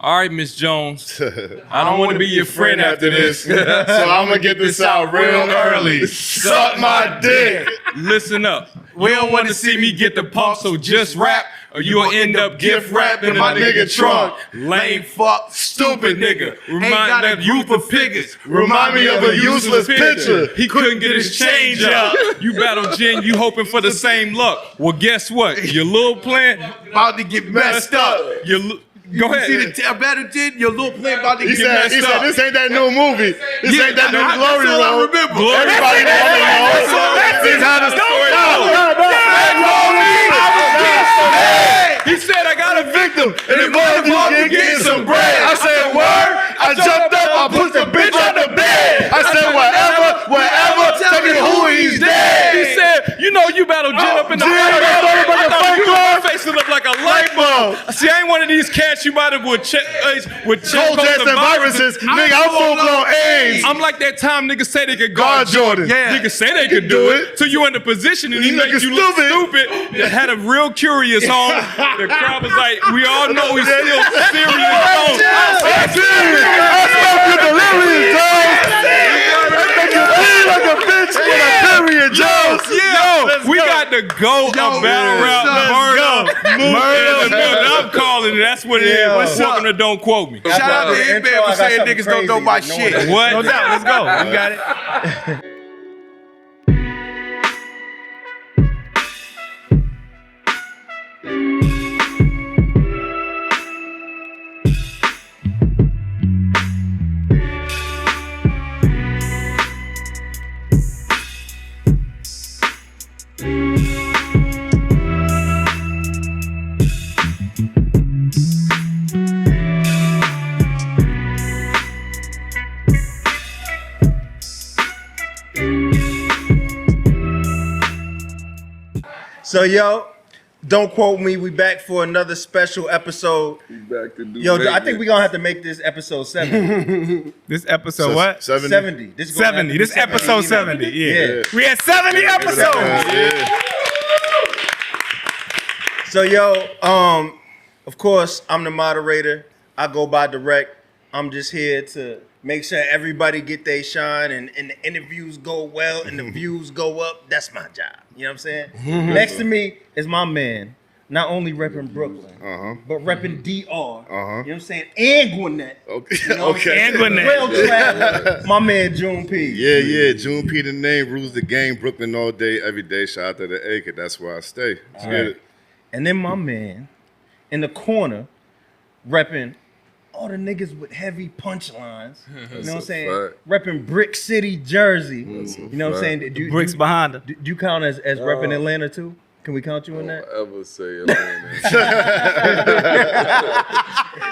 All right, Miss Jones. I don't want to be your friend after this. So I'm going to get this out real early. Suck my dick. Listen up. We don't want to see me get the pump, so just rap, or you'll end up gift wrapping in my nigga trunk. Lame fuck, stupid nigga. Remind that youth of figures. Remind me of a useless picture. He couldn't get his change up. You battle Jen, you hoping for the same luck. Well, guess what? Your little plan About to get messed up. Go ahead. You see the battle Jen, your little plan about to get messed He up. said, this ain't that new movie. This ain't that new Glory That's all I Road. remember. Everybody knows. This is how the story goes. He said, I got a victim, And the motherfucker getting some bread. I said, word. I jumped up, I put the bitch on the bed. I said, whatever, tell me who he's dead. He said, you know you battle Jen up in the my face look like a light bulb. See, I ain't one of these cats you might have with chest Cold chest and viruses. Nigga, I'm full-blown AIDS. I'm like that time niggas say they could guard Jordan. Yeah. Niggas say they could do it. So you in the position and he You makes looking you look stupid. That had a real curious on. The crowd was like, we all know he's still serious. I'm serious. I smoke your delirious, Jones. I make you feel like a bitch with a period, Jones. Yo, we got the GOAT of battle rap, Murda. I'm calling it. That's what it is. What's up? Don't quote me. Shout out to Ant-Man for saying niggas don't know my shit. What? No doubt. Let's go. You got it. So yo, don't quote me. We back for another special episode. Back to do Yo, I maintenance. think we're gonna have to make this episode 70. This episode what? 70. This is gonna have to 70. be This episode 70. Yeah. We had 70 episodes. Yeah. So yo, of course, I'm the moderator. I go by Drect. I'm just here to make sure everybody get their shine and the interviews go well and the views go up. That's my job. You know what I'm saying? Next to me is my man, not only repping Brooklyn, but repping DR. You know what I'm saying? And Gwinnett. Okay. You know what I'm saying? And Gwinnett. Well traveled. My man June P. Yeah. June P. the name rules the game. Brooklyn all day, every day. Shout out to the acre. That's where I stay. Let's get it. And then my man in the corner repping all the niggas with heavy punchlines. You know what I'm saying? fact. Repping Brick City, Jersey. That's a You know what I'm fact. saying? Do Bricks behind her. Do you count as repping Atlanta too? Can we count you in that? Don't ever say Atlanta.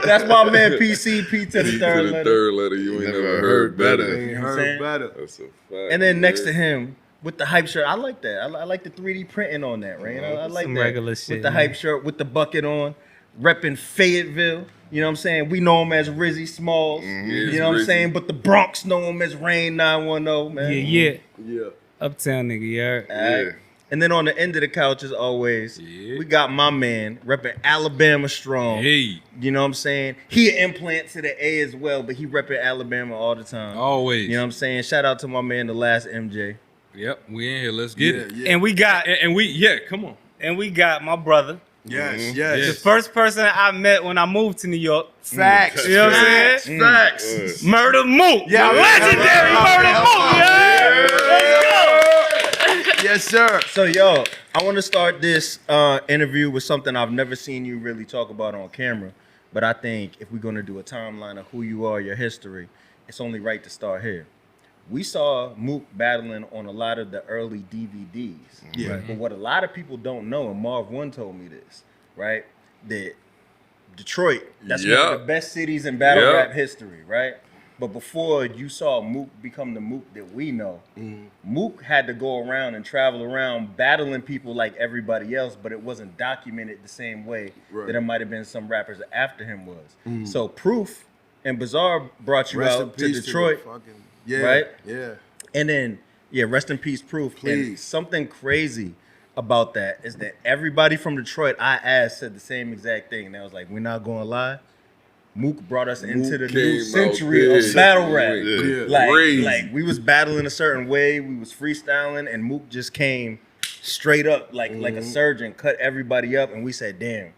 That's my man PCP to the To third the letter. third letter, you ain't never heard better. You know what I'm saying? That's a fact. And then next to him with the hype shirt, I like that. I like the 3D printing on that, right? I like Some that. regular with shit, the man. hype shirt, with the bucket on, repping Fayetteville. You know what I'm saying? We know him as Rizzy Smalls. You know what I'm Rizzy. saying? But the Bronx know him as Rain 910, man. Yeah. Yeah. Uptown nigga, you heard? Alright. And then on the end of the couch, as always, Yeah. we got my man repping Alabama strong. Hey, You know what I'm saying? He an implant to the A as well, but he repping Alabama all the time. always. You know what I'm saying? Shout out to my man, the last MJ. Yep, we in here. Let's get it. And we got Come on. my brother. Yes, The first person I met when I moved to New York. Facts. You know what I'm saying? Facts. Murda Mook. Yeah, legendary Murda Mook. Yeah. Let's go. Yes, sir. So, yo, I want to start this interview with something I've never seen you really talk about on camera. But I think if we're going to do a timeline of who you are, your history, it's only right to start here. We saw Mook battling on a lot of the early DVDs. Yeah. Right? But what a lot of people don't know, and Marv One told me this, right? That Detroit, that's one of the best cities in battle rap history, right? But before you saw Mook become the Mook that we know, Mook had to go around and travel around battling people like everybody else, but it wasn't documented the same way that it might have been some rappers after him was. So Proof and Bizarre brought you Rest in out to peace Detroit, Yeah. right? Yeah. And then, rest in peace, Proof. And Please. something crazy about that is that everybody from Detroit I asked said the same exact thing. And I was like, we're not going to lie. Mook brought us into the Mook new came century out of big. battle rap. Yeah. Crazy. Like we was battling a certain way, we was freestyling, and Mook just came straight up like a surgeon, cut everybody up, and we said, damn,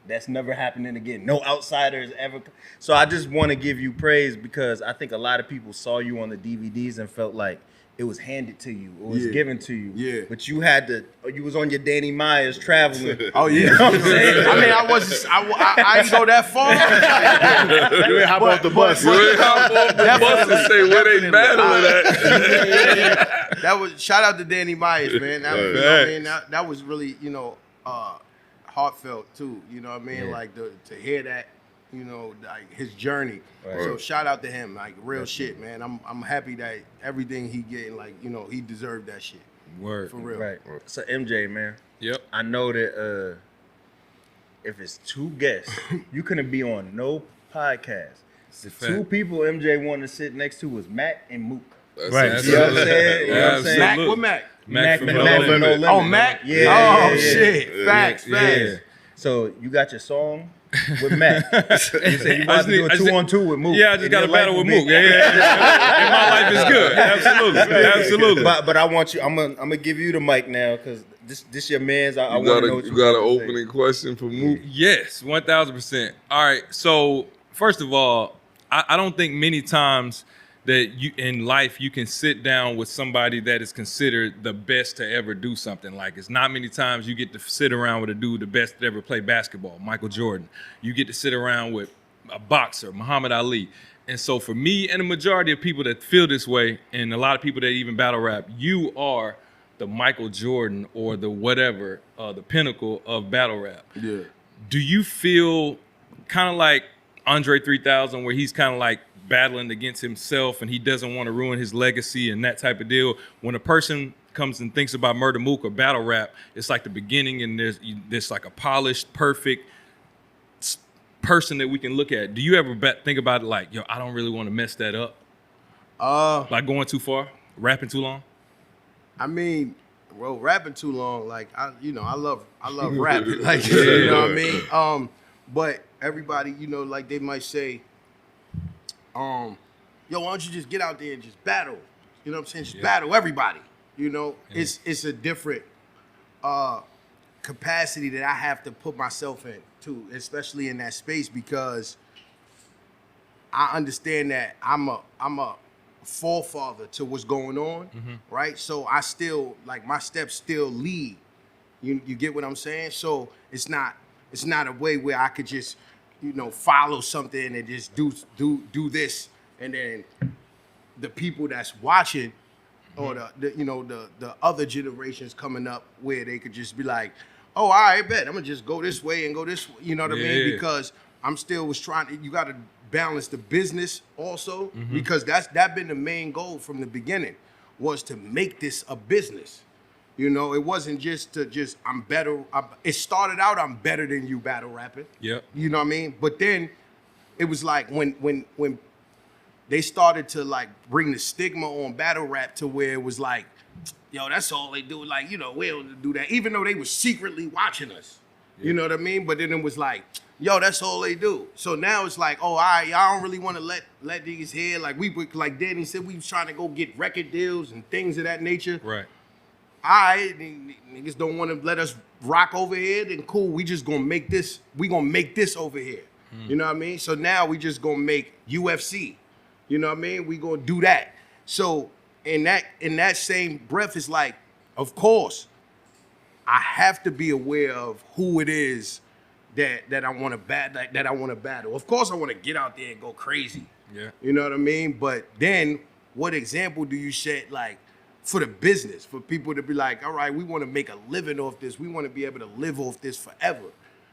that's never happening again. No outsiders ever. So I just want to give you praise because I think a lot of people saw you on the DVDs and felt like it was handed to you, it was given to you. Yeah. But you had to, you was on your Danny Myers traveling. Oh yeah. You know what I'm saying? I mean, I didn't go that far. You ain't hop off the bus. You ain't hop off the bus and say where they battling at. That was shout out to Danny Myers, man. That was, you know what I mean? That was really, you know, heartfelt too. You know what I mean? Like to hear that, you know, like his journey. Right. So shout out to him, like real shit, man. I'm happy that everything he getting, like, you know, he deserved that shit. Word. For real. Right. So MJ, man. Yep. I know that if it's two guests, you couldn't be on no podcast. The two people MJ wanted to sit next to was Mac and Mook. Right. You know what I'm saying? You know what I'm saying? Mac, what Mac? Mac from Mac No from Limit. No Limit. Oh, Mac? Yeah. Oh, shit. Facts. Yeah. So you got your song with Mac. You said you want to do a 2-on-2 with Mook. Yeah, I just And got a your battle life with will Mook. be- Yeah. And my life is good. Absolutely. But I want you. I'm gonna give you the mic now because this your man's. I want to know what You got an want to say. opening question for Mook? Yes, 1,000%. All right. So first of all, I don't think many times that you in life you can sit down with somebody that is considered the best to ever do something. Like it's not many times you get to sit around with a dude the best to ever play basketball, Michael Jordan. You get to sit around with a boxer, Muhammad Ali. And so for me and the majority of people that feel this way, and a lot of people that even battle rap, you are the Michael Jordan or the whatever, the pinnacle of battle rap. Yeah. Do you feel kind of like Andre 3000 where he's kind of like battling against himself and he doesn't want to ruin his legacy and that type of deal? When a person comes and thinks about Murda Mook or battle rap, it's like the beginning and there's like a polished, perfect person that we can look at. Do you ever think about it like, yo, I don't really want to mess that up? Like going too far, rapping too long? I mean, well, rapping too long, like I love rapping, like you know what I mean. But everybody, you know, like they might say, yo, why don't you just get out there and just battle? You know what I'm saying? Just battle everybody. You know, it's a different capacity that I have to put myself in too, especially in that space because I understand that I'm a forefather to what's going on, right? So I still, like, my steps still lead. You get what I'm saying? So it's not a way where I could just, you know, follow something and just do this, and then the people that's watching or the other generations coming up where they could just be like, oh, all right, bet I'm gonna just go this way and go this way. You know what I mean? Because I'm still was trying to, you got to balance the business also, because that been the main goal from the beginning, was to make this a business. You know, it wasn't just I'm better. It started out I'm better than you battle rapping. Yep. You know what I mean? But then it was like when they started to like bring the stigma on battle rap to where it was like, yo, that's all they do. Like, you know, we don't do that. Even though they were secretly watching us. You know what I mean? But then it was like, yo, that's all they do. So now it's like, oh, all right, y'all don't really want to let these hear. Like like Danny said, we was trying to go get record deals and things of that nature. Right. All right, niggas don't want to let us rock over here, then cool, we just gonna make this, we gonna make this over here. You know what I mean? So now we just gonna make UFC. You know what I mean? We gonna do that. So in that same breath, it's like, of course, I have to be aware of who it is that I want to battle. Of course, I want to get out there and go crazy. Yeah. You know what I mean? But then, what example do you set, like, for the business, for people to be like, all right, we want to make a living off this. We want to be able to live off this forever.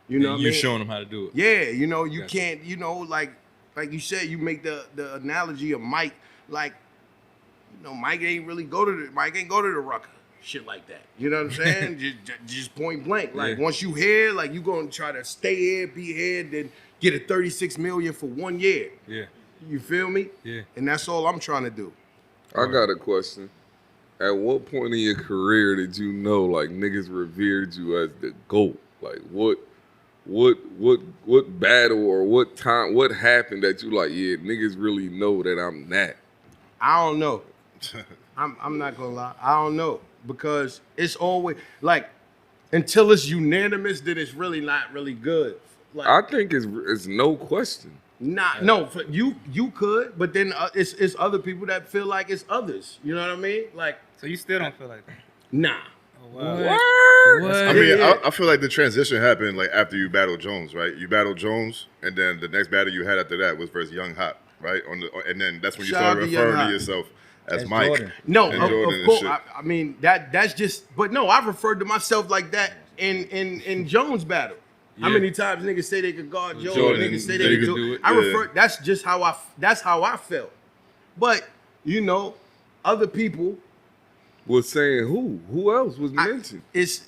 You know what I mean? You're showing them how to do it. Yeah, you know, you Gotcha. can't, you know, like you said, you make the analogy of Mike, like, you know, Mike ain't go to the Rucker, shit like that. You know what I'm saying? just point blank. Like, once you here, like, you gonna try to stay here, be here, then get a $36 million for 1 year. Yeah. You feel me? Yeah. And that's all I'm trying to do. I got a question. At what point in your career did you know, like, niggas revered you as the GOAT? Like, what what battle or what time, what happened that you like, yeah, niggas really know that I'm that? I don't know. I'm not gonna lie. I don't know because it's always like until it's unanimous that it's really not really good. Like, I think it's no question. no, for you could, but then it's other people that feel like it's others. You know what I mean? Like, So you still don't feel like that? nah. I mean, I feel like the transition happened like after you battled Jones, right? You battled Jones, and then the next battle you had after that was versus Young Hot, right? And then that's when you Shout out started to Young referring Hot. to yourself as As Mike. Jordan. No, And Jordan of and course. shit. I mean that's just. But no, I referred to myself like that in Jones battle. How Yeah. many times niggas say they could guard Jordan? Jordan, Niggas say they they could could do it. I Yeah. refer. That's just how I felt. But you know, other people. Was saying who else was mentioned? It's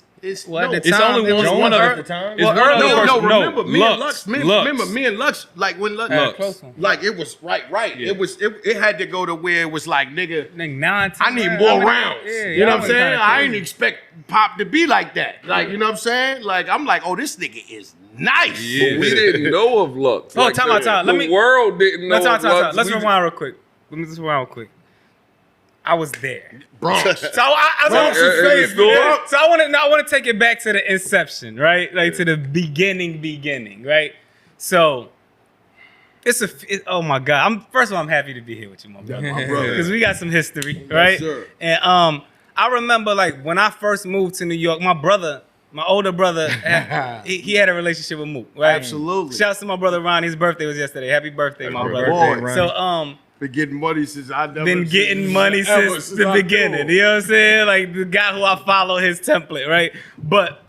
Well, no, at the It's time, only it was one Jones other. at the time? It's Well, one other earlier- person. remember me and Lux. Lux. Remember me and Lux. Like when Lux, Lux. Close one. like it was right. Yeah. It had to go to where it was like nigga. Nigga, 9, 10 I need rounds. more mean, rounds. yeah, You know what I'm y'all saying? kinda I crazy. ain't expect Pop to be like that. Like, you know what I'm saying? Like, I'm like, oh, this nigga is nice. Yeah. But we didn't know of Lux. Oh, time out. The world didn't know Let's of Lux. Let's We- rewind real quick. Let me just rewind real quick. I was there. Bronx. So I Bronx is famous, yeah, so I want to take it back to the inception, right? Like to the beginning, right? So oh my God. First of all, I'm happy to be here with you, my brother. my brother. Because we got some history, right? sir. And I remember like when I first moved to New York, my older brother, he had a relationship with Mook, right? Absolutely. Shouts to my brother Ron. His birthday was yesterday. Happy birthday, my brother. birthday, So Been getting money since I never been getting money since the beginning. You know what I'm saying? Like the guy who I follow his template, right? But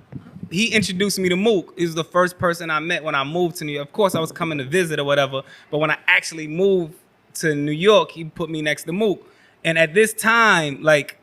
he introduced me to Mook. He was the first person I met when I moved to New York. Of course, I was coming to visit or whatever. But when I actually moved to New York, he put me next to Mook. And at this time, like,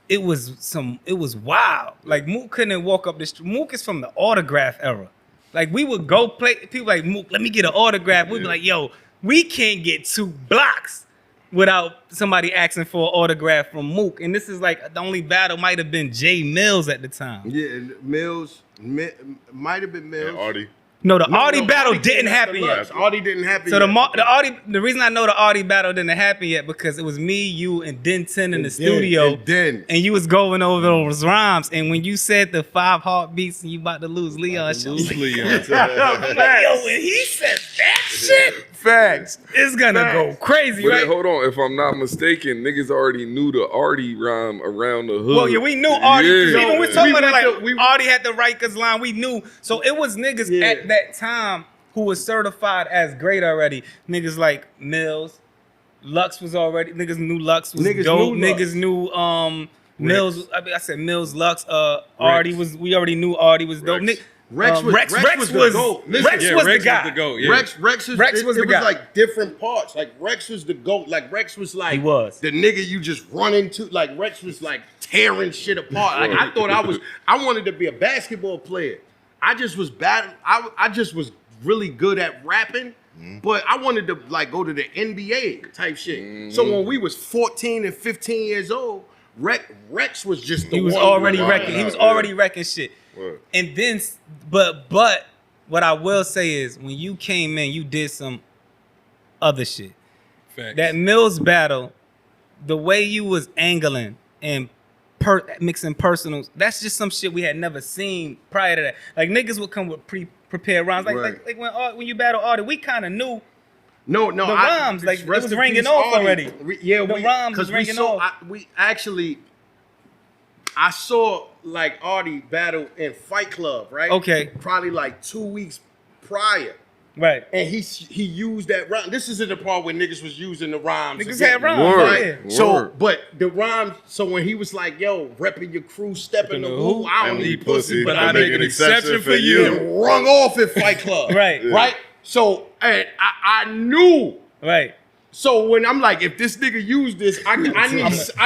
it was wild. Like Mook couldn't walk up the street. Mook is from the autograph era. Like we would go play. People like Mook, let me get an autograph. We'd be like, yo, we can't get 2 blocks without somebody asking for an autograph from Mook. And this is like the only battle might have been Jae Millz at the time. Yeah, and Mills, might have been Mills. And Arty. No, the Arty battle Arty didn't came after happen Lux. yet. Arty didn't happen So yet. the reason I know the Arty battle didn't happen yet because it was me, you, and Denton in the studio. And then. And you was going over those rhymes, and when you said the 5 heartbeats and you about to lose Leon, shit, I was like, yo, when he said that shit, Facts. it's gonna go crazy, But right? hold on, if I'm not mistaken, niggas already knew the Arty rhyme around the hood. Well, yeah, we knew Arty. Yeah. Even we talking We about it went like Arty had the Rikers line. We knew, so it was niggas Yeah. at that time who was certified as great already. Niggas like Millz, Lux was already. Niggas knew Lux was Niggas dope. knew Lux. Niggas knew Millz. I said Millz, Lux. Arty was. We already knew Arty was dope. Rex was the GOAT. Listen, Rex Yeah, was Rex the guy. was the GOAT. Yeah. Rex was the it guy. was like different parts. Like Rex was the GOAT. Like Rex was like He was. the nigga you just run into. Like Rex was like tearing shit apart. Like I thought I wanted to be a basketball player. I just was bad. I just was really good at rapping. But I wanted to like go to the NBA type shit. So when we was 14 and 15 years old, Rex was just the He was one already who- wrecking. He was already wrecking shit. Word. And then, but what I will say is, when you came in, you did some other shit. Facts. That Millz battle, the way you was angling and mixing personals, that's just some shit we had never seen prior to that. Like niggas would come with prepared rhymes. Like, Right. like when you battle Arty, we kind of knew. No, The rhymes, like, it rest was in ringing peace, off Arty. already. Yeah, The rhymes was 'cause ringing saw, off. I saw like Arty battle in Fight Club, right? Okay. Probably like 2 weeks prior. Right. And he used that rhyme. This is the part where niggas was using the rhymes. Niggas again. had rhymes. Word. Yeah. So, Word. but the rhymes, so when he was like, yo, repping your crew, stepping the hoop, I don't need pussy, but I make an exception for you. and rung off in Fight Club. Right. Yeah. Right? So, and I knew. Right. So when I'm like, if this nigga used this, I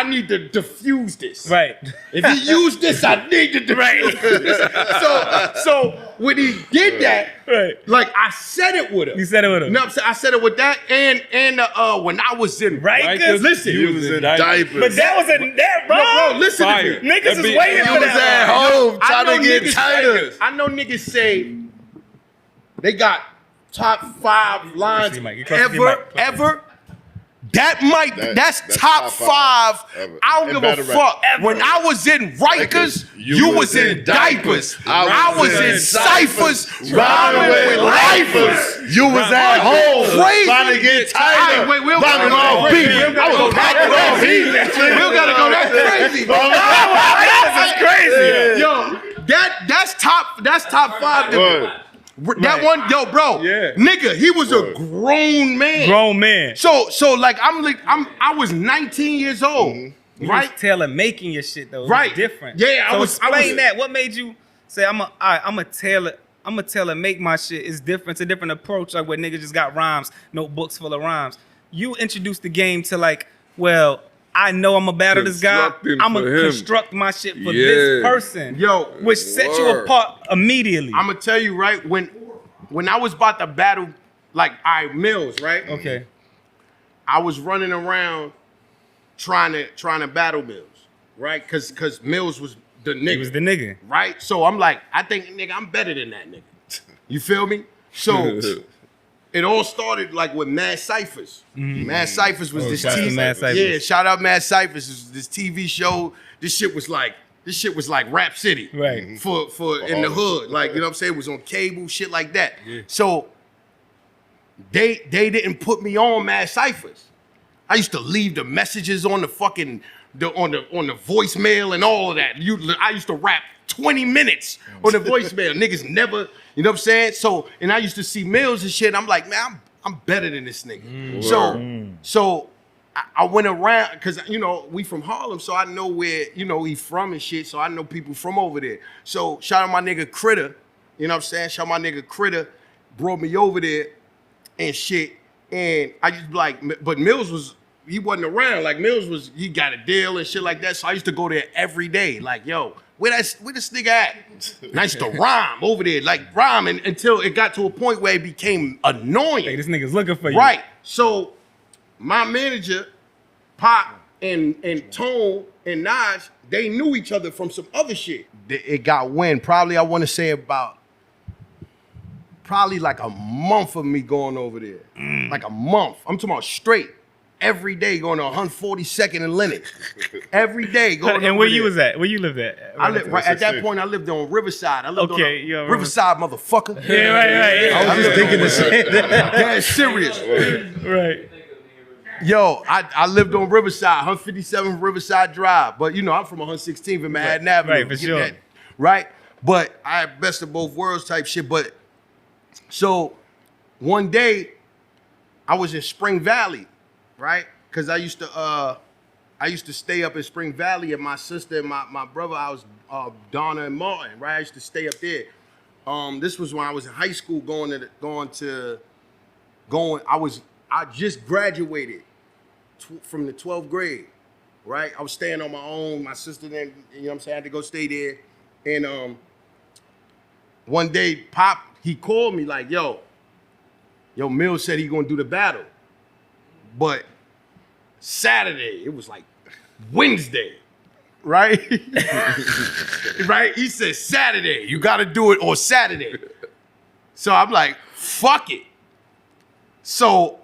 need to diffuse this. Right. If he used this, I need to diffuse this. So when he did that, Right. like I said it with him. You said it with him. You know what I'm saying? I said it with that and when I was in Rikers? listen, You was in Diapers. But that was a that no, wrong. bro, listen Fire. to me. Niggas That is beat- waiting You for was that. at home I know trying to get niggas- tighter. I know niggas say They got top 5 lines ever. That's top 5. Ever. I don't give a fuck. When I was in Rikers, you was in diapers. I was in ciphers, rhyming with lifers. You was at home trying to get tighter. Wait, we don't gotta go beat. I was packing on beat. We don't gotta go that crazy. This is crazy. Yo, that's top 5. That one, yo, bro, nigga, he was a grown man. So like I was 19 years old, right? Taylor making your shit though, right? Different. Yeah, I was that. What made you say I'm a Taylor make my shit? It's different. It's a different approach. Like where niggas just got rhymes, notebooks full of rhymes. You introduced the game to like, well, I know I'm gonna battle this guy. I'm gonna construct my shit for this person. Yo, which set you apart immediately. I'm gonna tell you right when I was about to battle, like Millz, right? Okay. I was running around trying to battle Millz, right? Cause Millz was the nigga. He was the nigga, right? So I'm like, I think nigga, I'm better than that nigga. You feel me? So. It all started like with Mad Cyphers. Mad Cyphers was this TV. Yeah, shout out Mad Cyphers. This TV show. This shit was like Rap City. Right. For in the hood. Like, you know what I'm saying? It was on cable, shit like that. Yeah. So they didn't put me on Mad Cyphers. I used to leave the messages on the fucking on the voicemail and all of that. I used to rap 20 minutes on the voicemail. Niggas never, you know what I'm saying? So, and I used to see Millz and shit. I'm like, man, I'm better than this nigga. So I went around, because, you know, we from Harlem, so I know where, you know, he from and shit. So I know people from over there. So shout out my nigga Critter, you know what I'm saying? Shout out my nigga Critter, brought me over there and shit. And I just like, but Millz he wasn't around. Like Millz he got a deal and shit like that. So I used to go there every day. Like, yo, where this nigga at? And I used to rhyme over there, like rhyming until it got to a point where it became annoying. Hey, this nigga's looking for you. Right. So my manager, Pop and Tone and Naj, they knew each other from some other shit. It got wind. Probably I want to say about like a month of me going over there. Like a month. I'm talking about straight. Every day going to 142nd and Lenox. Every day going. And where you was at? Where you lived at? I lived right at that point. I lived on Riverside. I lived on Riverside, motherfucker. Yeah, right. I was just thinking the same. That's serious. Right. Yo, I lived on Riverside, 157 Riverside Drive. But you know, I'm from 116th and Manhattan Avenue. Right, for sure. That, right? But I had best of both worlds type shit. But so one day I was in Spring Valley. Right, because I used to stay up in Spring Valley, and my sister and my brother, I was Donna and Martin. Right, I used to stay up there. This was when I was in high school, I just graduated from the 12th grade. Right, I was staying on my own. My sister then, you know what I'm saying, I had to go stay there. And one day, Pop, he called me like, yo, Millz said he gonna do the battle. But Saturday, it was like Wednesday, right? Right? He said Saturday, you gotta do it on Saturday. So I'm like, fuck it. So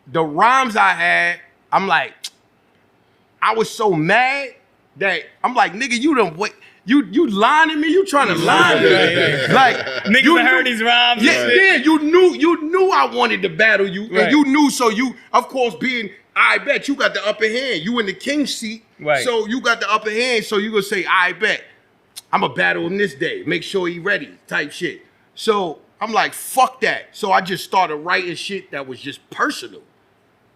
the rhymes I had, I'm like, I was so mad that I'm like, nigga, you done wait. You lying to me? You trying to lie to me? Like niggas heard these rhymes. Yeah, you knew I wanted to battle you, and you knew. So you, of course, I bet you got the upper hand. You in the king seat, right? So you got the upper hand. So you gonna say, I bet I'm a battle him this day. Make sure he ready, type shit. So I'm like, fuck that. So I just started writing shit that was just personal.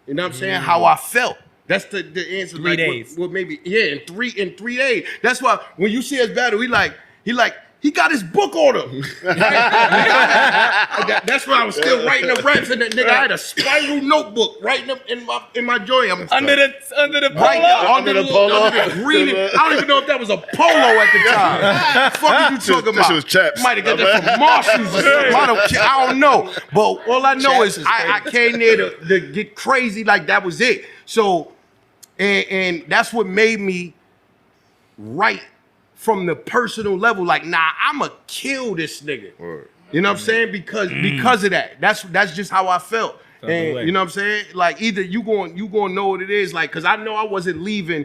You know what I'm saying? How I felt. That's the answer. 3 days. Well, maybe in three days. That's why when you see us battle, he got his book order. That's why I was still writing the raps, and that nigga, I had a spiral notebook writing them in my joint. Under the polo. Under the green. I don't even know if that was a polo at the time. Fuck are you talking about? This was chaps. Might have got that from Marshalls or something. I don't know. But all I know is I came there to get crazy. Like that was it. So, and that's what made me write from the personal level. Like, nah, I'ma kill this nigga. Word. You know what I'm saying? Because of that. That's just how I felt. And you know what I'm saying? Like either you going know what it is, like, cause I know I wasn't leaving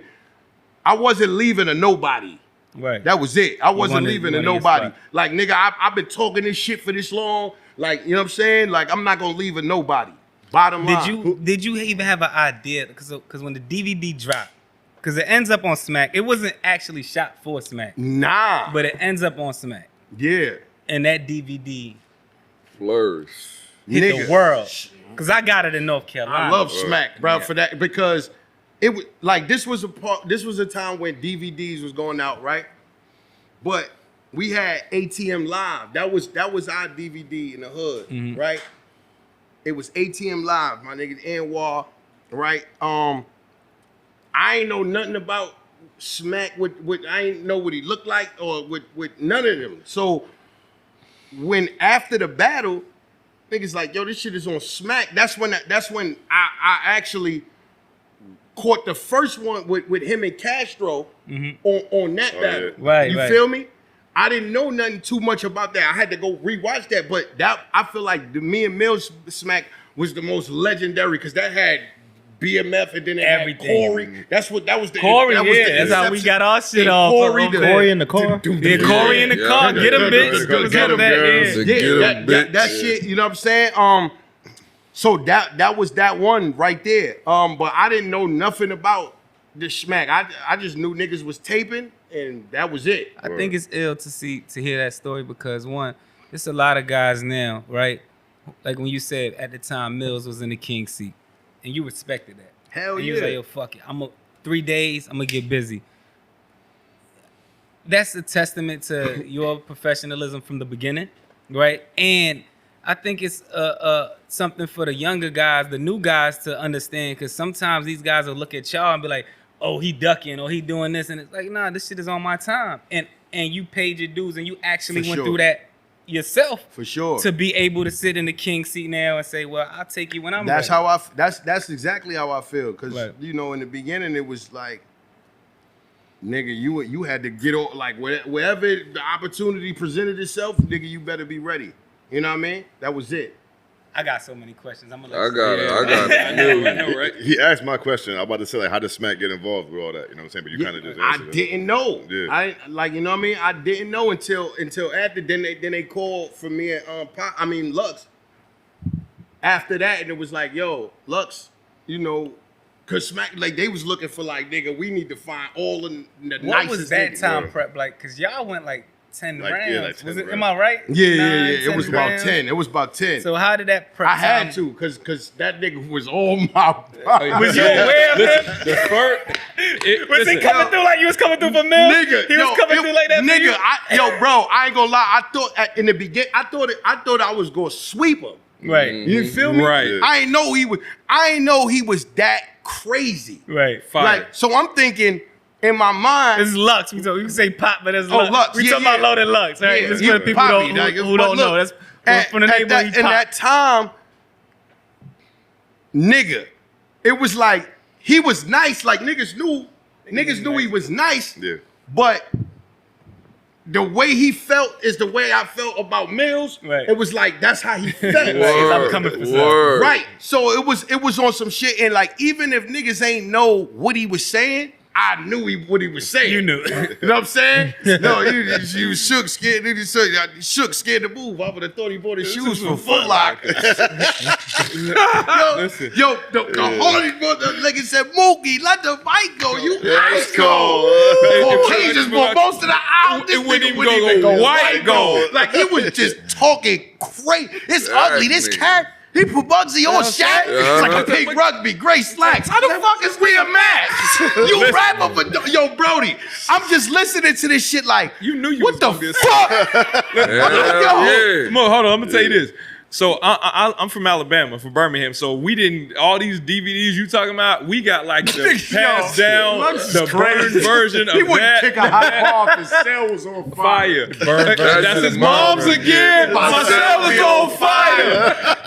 a nobody. Right. That was it. I wasn't leaving a nobody. Like, nigga, I've been talking this shit for this long. Like, you know what I'm saying? Like, I'm not gonna leave a nobody. Bottom line. Did you even have an idea? Because when the DVD dropped, because it ends up on Smack, it wasn't actually shot for Smack. Nah. But it ends up on Smack. Yeah. And that DVD Flourish. hit the world. Because I got it in North Carolina. I love Smack, bro, for that, because it was like this was a time when DVDs was going out, right? But we had ATM Live. That was our DVD in the hood, right? It was ATM Live, my nigga Anwar, right? I ain't know nothing about Smack. I ain't know what he looked like or with none of them. So when after the battle, niggas like, yo, this shit is on Smack. That's when I actually caught the first one with him and Castro on that battle. Yeah. Right, you right. feel me? I didn't know nothing too much about that. I had to go rewatch that, but that I feel like me and Millz Smack was the most legendary because that had BMF and then it Everything. had Corey. That was the Corey, that was the that's how we inception. got our shit And off. Corey, Corey in the car. Yeah, Corey in the car. Get him, bitch. Get him, girls. Yeah, Get 'em, bitch. that shit, you know what I'm saying? So that was that one right there. But I didn't know nothing about the Smack. I just knew niggas was taping, and that was it. I think it's ill to hear that story because one, it's a lot of guys now, right? Like when you said at the time Millz was in the king seat, and you respected that. Hell and yeah. you was like, yo, fuck it. 3 days, I'm gonna get busy. That's a testament to your professionalism from the beginning, right? And I think it's something for the younger guys, the new guys to understand, because sometimes these guys will look at y'all and be like, oh, he ducking or he doing this, and it's like, nah, this shit is on my time. And you paid your dues and you actually For went sure. through that yourself For sure. to be able to sit in the king seat now and say, well, I'll take you when I'm That's ready. how that's exactly how I feel. Cause Right. you know, in the beginning it was like, nigga, you had to get on like wherever the opportunity presented itself, nigga, you better be ready. You know what I mean? That was it. I got so many questions. I'm gonna I let got you- it. I got I it. know, right? He asked my question. I'm about to say, like, how does Smack get involved with all that? You know what I'm saying? But you kind of just I answered it. didn't know. Yeah. I like, you know what I mean? I didn't know until after. Then they called for me and Lux. After that, and it was like, yo, Lux, you know, cause Smack, like they was looking for like, nigga, we need to find all the What nicest was that niggas. time Yeah. prep like? Cause y'all went like 10 Like, rounds. yeah, like 10 was it? rounds. Am I right? Yeah. 9, It 10 was about rounds? 10. It was about 10. So how did that prep I had time- to, cause that nigga was on my Was you aware of him? The first, Was he coming through like you was coming through for Millz? Nigga, He was coming through like that for you? Nigga, bro, I ain't gonna lie. I thought in the beginning, I thought I was gonna sweep him. Right. You feel me? Right. Yeah. I ain't know he was that crazy. Right. Fire. Like, so I'm thinking in my mind, It's Lux. You can say pop, but it's Oh, Lux. Lux, We yeah, talking about yeah. Loaded Lux, right? Yeah, Just yeah, for the people Poppy, who like, don't but know. look, That's from the neighborhood. in that time, nigga, it was like he was nice. Like niggas knew he was nice. Yeah. But the way he felt is the way I felt about Millz. Right. It was like that's how he felt. I'm coming for some. Word. Right. So it was on some shit, and like even if niggas ain't know what he was saying, I knew what he was saying. You knew. You know what I'm saying? No, you was shook, scared. Scared to move. I would have thought he bought his shoes from Foot Locker. Yo, the hardest brother, nigga said, Mookie, let the mic go. You ice cold. Caucasians for most of the hour. This It wouldn't nigga even wouldn't go white gold. Like he was just talking crazy. It's ugly. This Exactly. cat. He put Bugsy on shot. It's like a pink rugby, gray slacks. How the fuck is we a match? You rapper for yo, Brody. I'm just listening to this shit like You knew you what was the gonna be a fuck? Hell yeah. Come on, hold on. I'm gonna tell you this. So I'm from Alabama, from Birmingham. So we didn't all these DVDs you talking about. We got like the passed down, Lux is the burned crazy. version of He wouldn't that. kick a hot bar if his cell was on fire. That's his mom's again. My cell is on fire.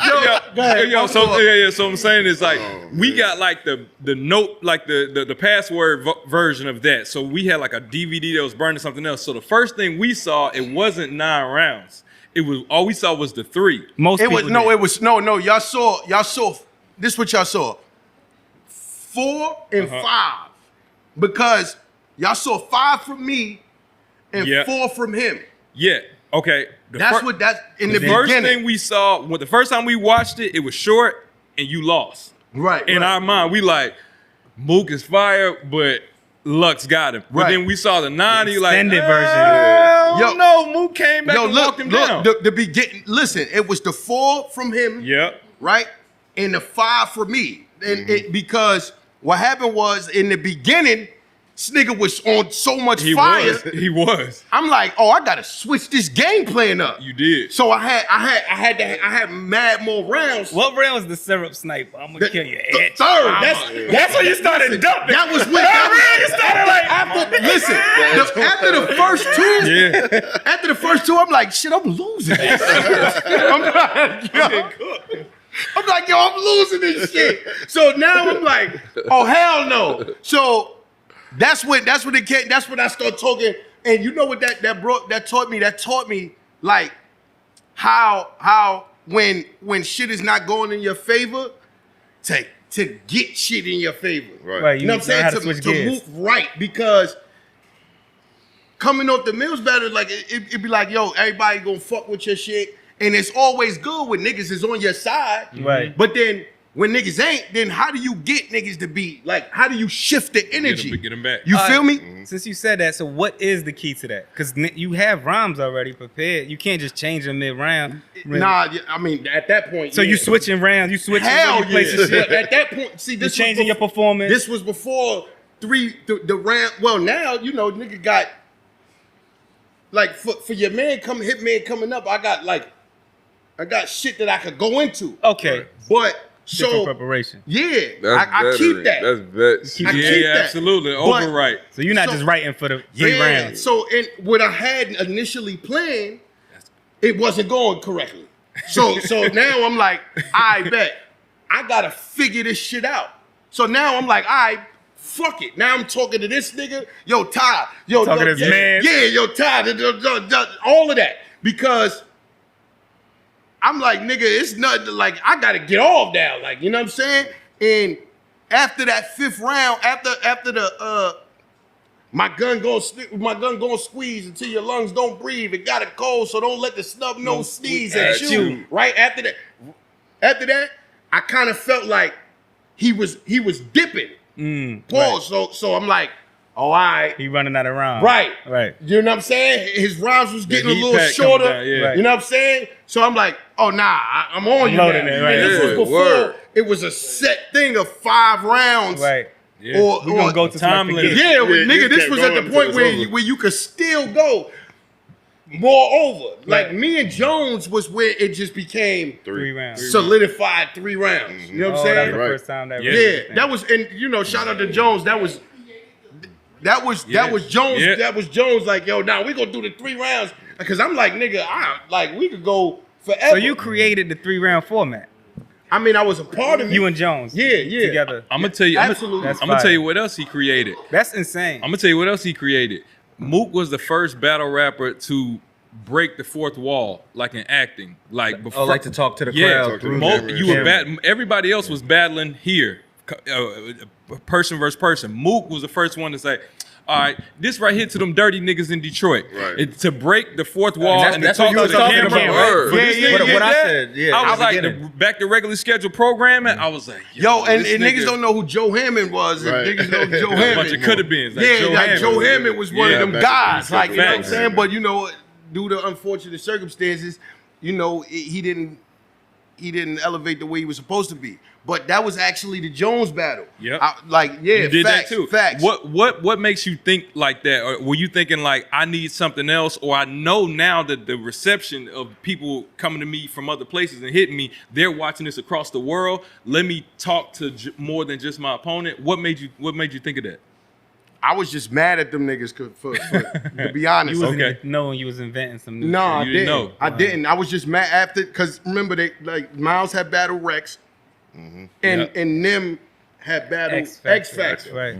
Yo, so I'm saying is like we got like the note, like the password version of that. So we had like a DVD that was burning something else. So the first thing we saw, it wasn't 9 rounds. it was all we saw was the 3. Most It people was no, did. it was no. Y'all saw. This is what y'all saw. 4 and 5, because y'all saw 5 from me and Yeah. 4 from him. Yeah. Okay. That's what that's in the first beginning. thing we saw when the first time we watched it, it was short and you lost. Right. In our mind, we like Mook is fire, but Lux got him. But Right. then we saw the 90 like extended version. Yo, no, Mook came back and walked him down. The beginning. Listen, it was the 4 from him. Yep. Right, and the 5 from me, and because what happened was in the beginning, this nigga was on so much fire. He was. I'm like, oh, I gotta switch this game plan up. You did. So I had mad more rounds. What round was the syrup sniper? I'm gonna kill you. The third. That's when you started dumping. That was when You started like after the first 2. Yeah. After the first 2, I'm like, shit, I'm losing this. I'm like, yo, I'm losing this shit. So now I'm like, oh hell no. So that's when it came. That's when I start talking. And you know what that taught me? That taught me like how when shit is not going in your favor, to get shit in your favor. Right, You know what I'm saying? To move right, because coming off the Millz Battle, like it'd be like, yo, everybody gonna fuck with your shit. And it's always good when niggas is on your side. Right. But then when niggas ain't, then how do you get niggas to be like, how do you shift the energy? Get them back. You feel me? Since you said that, so what is the key to that? Because you have rhymes already prepared. You can't just change them mid-round. Nah, I mean, at that point. So you switching rounds, you switching Hell where you placing yeah. shit. But at that point, see, You this changing your performance. This was before the round. Well, now, you know, nigga got, like, for your man coming up, I got shit that I could go into. Okay. But Different so preparation. yeah, That's I keep that. That's vets. I keep Yeah, that. absolutely. But- Overwrite. So you're not So- just writing for the 3 rounds. So and what I had initially planned, it wasn't going correctly. So now I'm like, I bet I gotta figure this shit out. So now I'm like, fuck it. Now I'm talking to this nigga, yo, Ty, yo, Talking to his man. Yeah, yo, Ty, all of that, because I'm like, nigga, it's nothing. Like, I gotta get off now. Like, you know what I'm saying? And after that 5th round, after the my gun gonna squeeze until your lungs don't breathe. It got a cold, so don't let the snub nose sneeze at you. Right after that, I kind of felt like he was dipping. Pause. Right. So I'm like, oh, all right. He running out of rounds. Right. Right. You know what I'm saying? His rounds was getting a heat little pack shorter. coming down, yeah. You know what I'm saying? So I'm like, oh nah, I'm on you now. loading it, right. And this Yeah, was before word. it was a set thing of 5 rounds. Right. Yeah. Or We're going to go to time time limit. limit. yeah, Yeah, nigga, you this kept was at the going point until it's over. where you could still go. Moreover, like Right. me and Jones was where it just became 3 rounds. solidified 3 rounds. You know what I'm Oh, that's saying? the Right. first time that Yeah. Yeah, that was, and you know, shout out to Jones. That was Jones. Yeah. That was Jones. Like, yo, now we gonna do the 3 rounds because I'm like, nigga, we could go forever. So you created the 3-round format. I mean, I was a part of it. You and Jones. Yeah. Together. I'm gonna tell you. Absolutely. I'm That's gonna fire. tell you what else he created. That's insane. I'm gonna tell you what else he created. Mook was the first battle rapper to break the 4th wall, like in acting, like before. like to talk to the yeah, crowd Talk to through the camera. you were everybody else was battling here, person versus person. Mook was the first one to say, "All right, this right here to them dirty niggas in Detroit, Right. to break the 4th wall That's- and that's to talk what you to was the talking camera." about, right? right? For this Yeah, nigga yeah, did what I that, said, yeah, I was at the like, beginning. back to regularly scheduled programming. I was like, Yo, and this niggas nigga- don't know who Joe Hammond was. And Right. niggas know Joe a Hammond. bunch of coulda-beens, like yeah, Joe like Hammond. Joe Hammond was one Yeah, of them back guys. to Like, you know what I'm facts. saying? But you know, due to unfortunate circumstances, you know, he didn't elevate the way he was supposed to be. But that was actually the Jones battle. Yep. You You did facts, that too. Facts. What makes you think like that? Or were you thinking like I need something else? Or I know now that the reception of people coming to me from other places and hitting me, they're watching this across the world. Let me talk to more than just my opponent. What made you think of that? I was just mad at them niggas for to be honest. You wasn't Okay. even knowing you was inventing some new No, I You didn't didn't. know. I didn't. I was just mad after because remember they like Miles had battle Rex, and Yep. Nim had battle X X Factor. Factor, Right.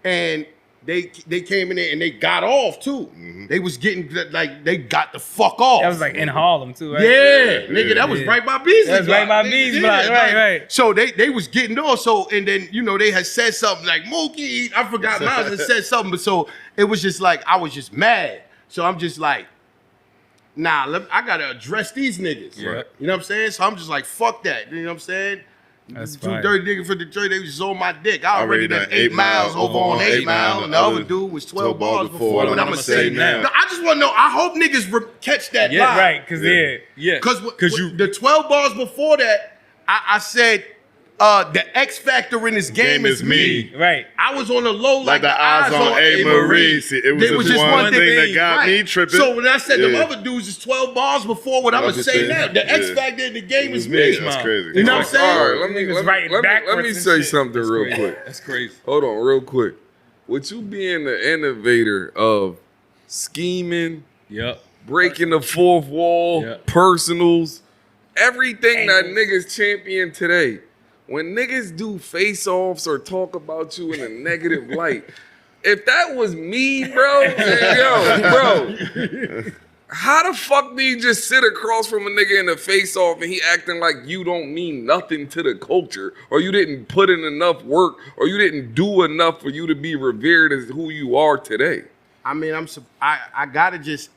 and they came in there and they got off too. They was getting like they got the fuck off. That was like in Harlem too, right? Yeah, nigga, that was right by Beasley. That was right by Beasley block, right. So they was getting off. So and then they had said something like Mookie. I forgot Miles had said something, but so it was just like I was just mad. So I'm just like, nah, I gotta address these niggas. Yeah. You know what I'm saying? So I'm just like, fuck that. You know what I'm saying? That's Two fire. dirty niggas for Detroit, they was just on my dick. I already done done 8 miles over on 8 Mile, and the other dude was 12 bars before. What I'm gonna say now? I just want to know. I hope niggas catch that Yeah, line. Right, because Because the 12 bars before that, I said the X factor in this game is me. right. I was on the low Like the eyes on A. Marie. See, it was just one thing that got me tripping. So when I said them other dudes is 12 bars before what I'm gonna say now, the X factor in the game is me. That's crazy. You know what I'm saying? All right, let me say something real crazy. quick. That's crazy. Hold on, real quick. With you being the innovator of scheming, Yep. breaking the fourth wall, Yep. personals, everything that niggas champion today. When niggas do face-offs or talk about you in a negative light, if that was me, bro, how the fuck do you just sit across from a nigga in a face-off and he acting like you don't mean nothing to the culture, or you didn't put in enough work, or you didn't do enough for you to be revered as who you are today? I mean, I gotta just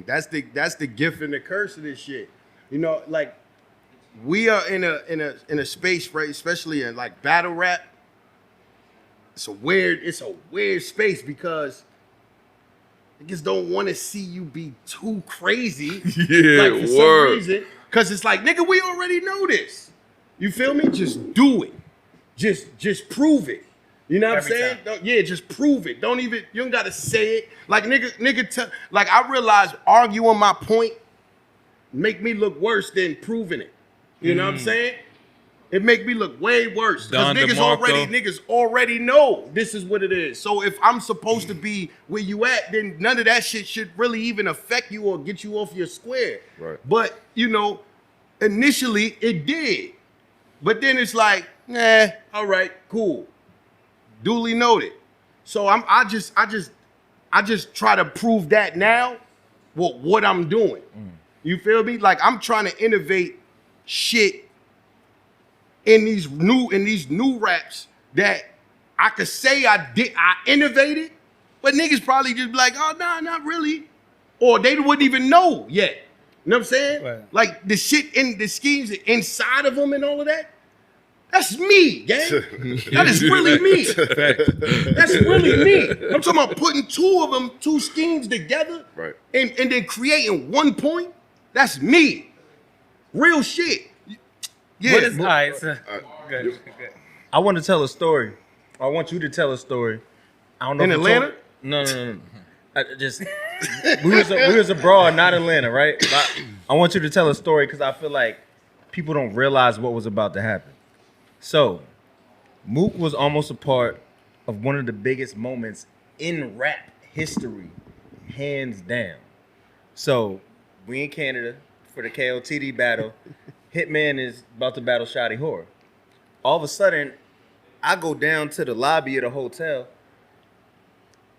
that's the gift and the curse of this shit. You know, like we are in a space, right? Especially in like battle rap. It's a weird space because niggas don't want to see you be too crazy. Yeah, like for some reason. Cause it's like, nigga, we already know this. You feel me? Just do it. Just prove it. You know what I'm saying? Yeah, just prove it. You don't gotta say it. Like like I realize arguing my point make me look worse than proving it. You know what I'm saying? It make me look way worse. Because niggas already know this is what it is. So if I'm supposed to be where you at, then none of that shit should really even affect you or get you off your square. Right. But, initially it did. But then it's like, all right, cool. Duly noted. So I just try to prove that now what I'm doing. You feel me? Like I'm trying to innovate shit in these new raps that I could say I innovated, but niggas probably just be like, oh nah, not really. Or they wouldn't even know yet. You know what I'm saying? Right. Like the shit in the schemes inside of them and all of that. That's me, gang. That is really me. That's really me. I'm talking about putting two schemes together, right, and then creating one point. That's me. Real shit. Yeah. All right, so, good. I want to tell a story. I want you to tell a story. I don't know. In Atlanta? No. We was abroad, not Atlanta, right? I want you to tell a story because I feel like people don't realize what was about to happen. So, Mook was almost a part of one of the biggest moments in rap history, hands down. So, we in Canada for the KOTD battle. Hitman is about to battle Shotty Horror. All of a sudden, I go down to the lobby of the hotel.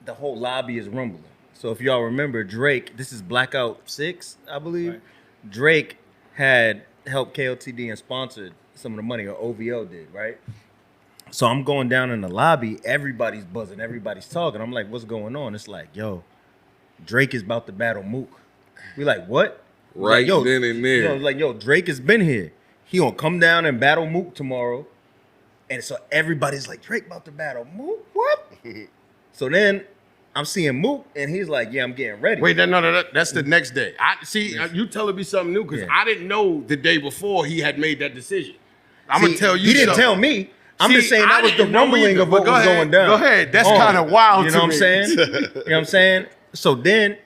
The whole lobby is rumbling. So if y'all remember, Drake, this is Blackout 6, I believe. Right. Drake had helped KOTD and sponsored some of the money, or OVO did, right? So I'm going down in the lobby. Everybody's buzzing. Everybody's talking. I'm like, what's going on? It's like, yo, Drake is about to battle Mook. We like, what? Right, like, then and there. Like, yo, Drake has been here. He gonna come down and battle Mook tomorrow. And so everybody's like, Drake about to battle Mook? What? So then I'm seeing Mook, and he's like, yeah, I'm getting ready. Wait, no, that's the next day. You telling me something new, because I didn't know the day before he had made that decision. I'm going to tell you He didn't something. tell me. I'm just saying that was the rumbling of what was going down. Go ahead. That's kind of wild to me. You know what I'm saying? You know what I'm saying? So then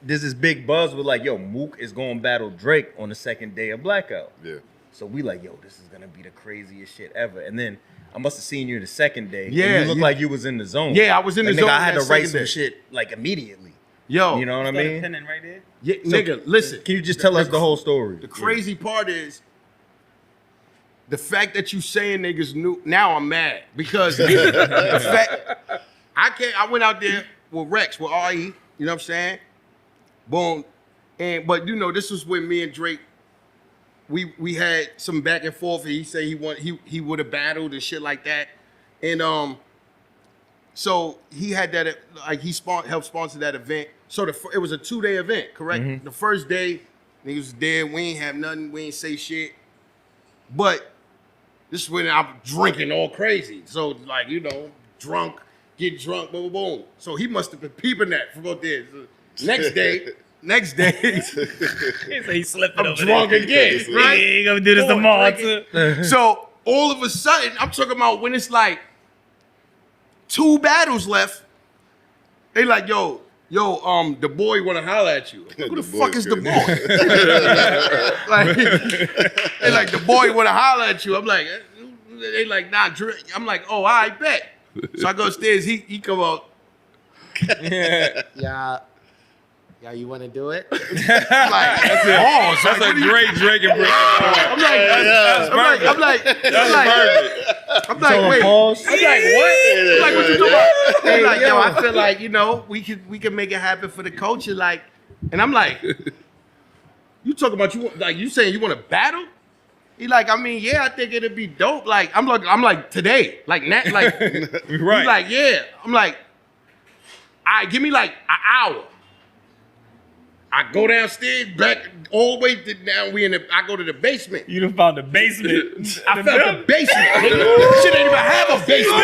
there's this big buzz with like, yo, Mook is going to battle Drake on the second day of Blackout. Yeah. So we like, yo, this is going to be the craziest shit ever. And then I must have seen you the second day. Yeah. And you looked like you was in the zone. Yeah, I was in the zone. I had to write some day. shit like immediately. Yo. You know what I mean? Right there. Yeah, So, nigga, listen. Can you just tell us the whole story? The crazy part is the fact that you saying niggas knew. Now I'm mad because the I went out there with Rex, with Arty, you know what I'm saying? Boom. But you know, this was when me and Drake, we had some back and forth, and he said he would have battled and shit like that. And so he had that, like he helped sponsor that event. So it was a 2-day event, correct? Mm-hmm. The first day, niggas was there, we ain't have nothing, we ain't say shit. But this is when I'm drinking all crazy. So like, you know, get drunk, boom, boom, boom. So he must have been peeping that from out there. So next day, he slipped I'm drunk again, right? He ain't gonna do this tomorrow too. So all of a sudden, I'm talking about when it's like 2 battles left, they like, yo, the boy wanna holler at you. Who the fuck is the boy? Like, they like, the boy wanna holler at you. I'm like, they like, nah, I'm like, oh, I bet. So I go upstairs, he come out. Yeah, you want to do it? Like, that's a great Drake impression. I'm like, wait. Pause. I'm like, what? I'm like, what you doing? Hey, like, yo, I feel like, you know, we can make it happen for the culture, like, and I'm like, you talking about you saying you want to battle? He like, I mean, yeah, I think it'd be dope. Like, I'm like today, like, right? He like, yeah. I'm like, all right, give me like an hour. I go downstairs, back all the way down. I go to the basement. You done found the basement. I found the basement. Nigga. Shit ain't even have a basement.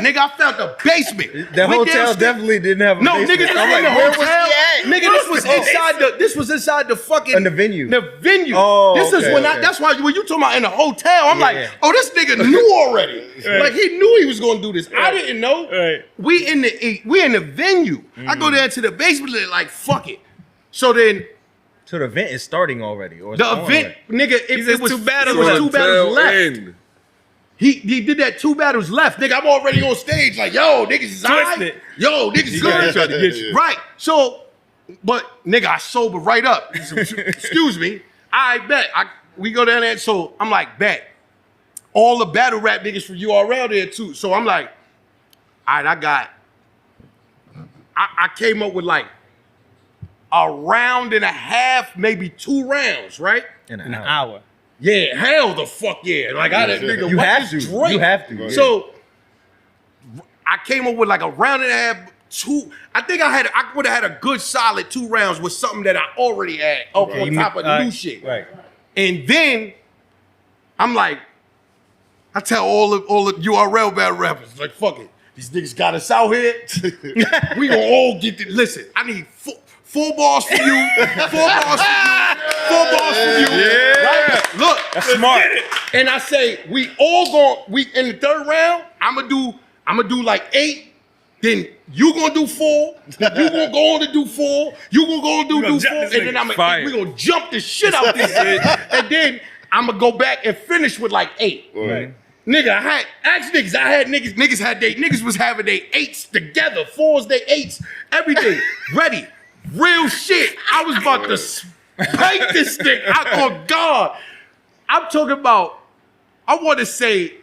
Nigga, I found the basement. The hotel definitely didn't have a basement. Nigga, this wasn't the hotel. Nigga, this was inside the fucking in the venue. The venue. Oh, this is when that's why when you talking about in the hotel, I'm like, oh, this nigga knew already. Like he knew he was gonna do this. I didn't know. Right. We in the venue. I go there to the basement, like fuck it. So then. So the event is starting already, or the event, nigga, it was 2 battles. It was 2 battles left. End. He did that 2 battles left, nigga. I'm already on stage, like, yo, niggas is alright. Yo, niggas is good. Tried to get you. Right. So, but nigga, I sober right up. Excuse me. I bet. We go down there. So I'm like, bet. All the battle rap niggas from URL there too. So I'm like, all right, I came up with like a round and a half, maybe 2 rounds, right? in an hour. Yeah, hell the fuck yeah. Like I didn't nigga, You what have is to. Drake? You have to. Yeah. So I came up with like a round and a half, 2. I think I would have had a good solid 2 rounds with something that I already had up on top of new shit. Right. And then I'm like, I tell all the URL battle rappers, like, fuck it. These niggas got us out here. We gonna all get the listen. I need 4 bars for you, 4 bars for you, 4 bars for you. Yeah. Right? Look, That's smart. and I say we all we in the 3rd round. I'ma do like 8. Then you gonna do 4. You gonna go on to do 4. You gonna go on to do 4, and then we gonna jump the shit out this shit, and then I'm gonna go back and finish with like 8. Right. Nigga, I had niggas was having their 8s together, 4s, their 8s, everything ready, real shit. I was about to spank this thing. Oh God, I'm talking about. I want to say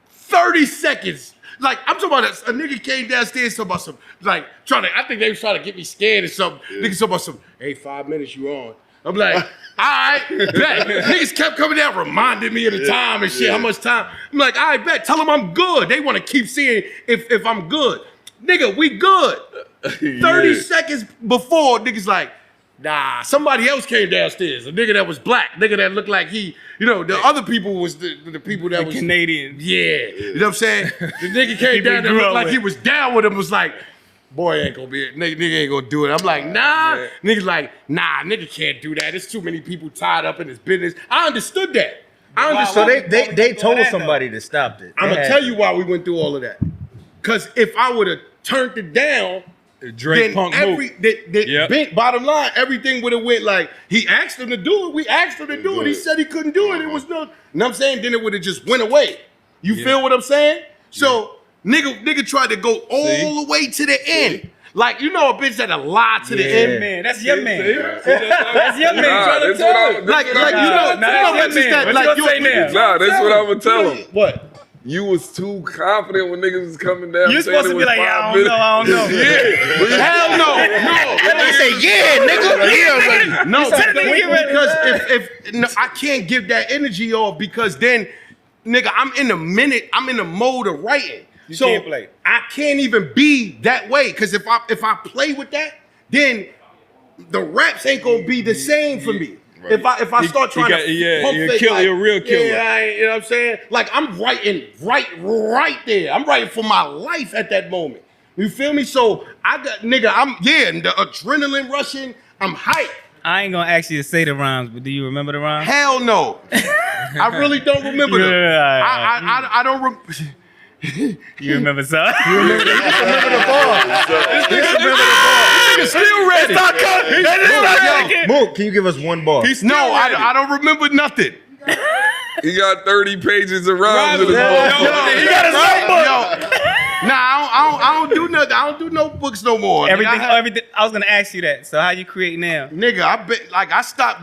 30 seconds. Like I'm talking about a nigga came downstairs talking about some like I think they was trying to get me scared or something. Niggas talking about some, hey, 5 minutes you on. I'm like, all right, bet. Niggas kept coming down, reminding me of the time and shit, how much time. I'm like, all right, bet. Tell them I'm good. They want to keep seeing if I'm good. Nigga, we good. 30 seconds before, niggas like, nah, somebody else came downstairs. A nigga that was black. Nigga that looked like he, the other people was the people that was Canadian. Yeah. You know what I'm saying? The nigga came down there looked like he was down with him, was like, boy ain't gonna be it. Nigga ain't gonna do it. I'm like, nah. Yeah. Niggas like, nah, nigga can't do that. There's too many people tied up in his business. I understood that. So they told somebody to stop it. I'm gonna tell you why we went through all of that. Cause if I would have turned it down, Drake Punk move. Bottom line, everything would have went like, he asked him to do it. We asked him to do it. He said he couldn't do it. It was no, you know what I'm saying? Then it would have just went away. You feel what I'm saying? So nigga tried to go all the way to the end. Like, a bitch that a lie to the end. Man, that's your man. That's your man. Nah, Like, that's what I'm gonna tell him. What? You was too confident when niggas was coming down. You supposed to be like, yeah, I don't know. Yeah. Hell no. That nigga say, yeah, nigga. No, because if I can't give that energy off because then, nigga, I'm in the mode of writing. You so can't play. I can't even be that way because if I play with that, then the raps ain't gonna be the same for me. Right. If I start trying to you're a real killer. Yeah, you know what I'm saying? Like I'm writing right there. I'm writing for my life at that moment. You feel me? So I got the adrenaline rushing. I'm hyped. I ain't gonna ask you to say the rhymes, but do you remember the rhymes? Hell no. I really don't remember them. I don't. You remember some? You remember the bar. Nigga still ready. Mook, can you give us one bar? I don't remember nothing. He got 30 pages of rhymes in his book. He got his notebook. Nah, I don't do nothing. I don't do notebooks no more. Everything. I was gonna ask you that. So how you create now? Nigga, I stopped.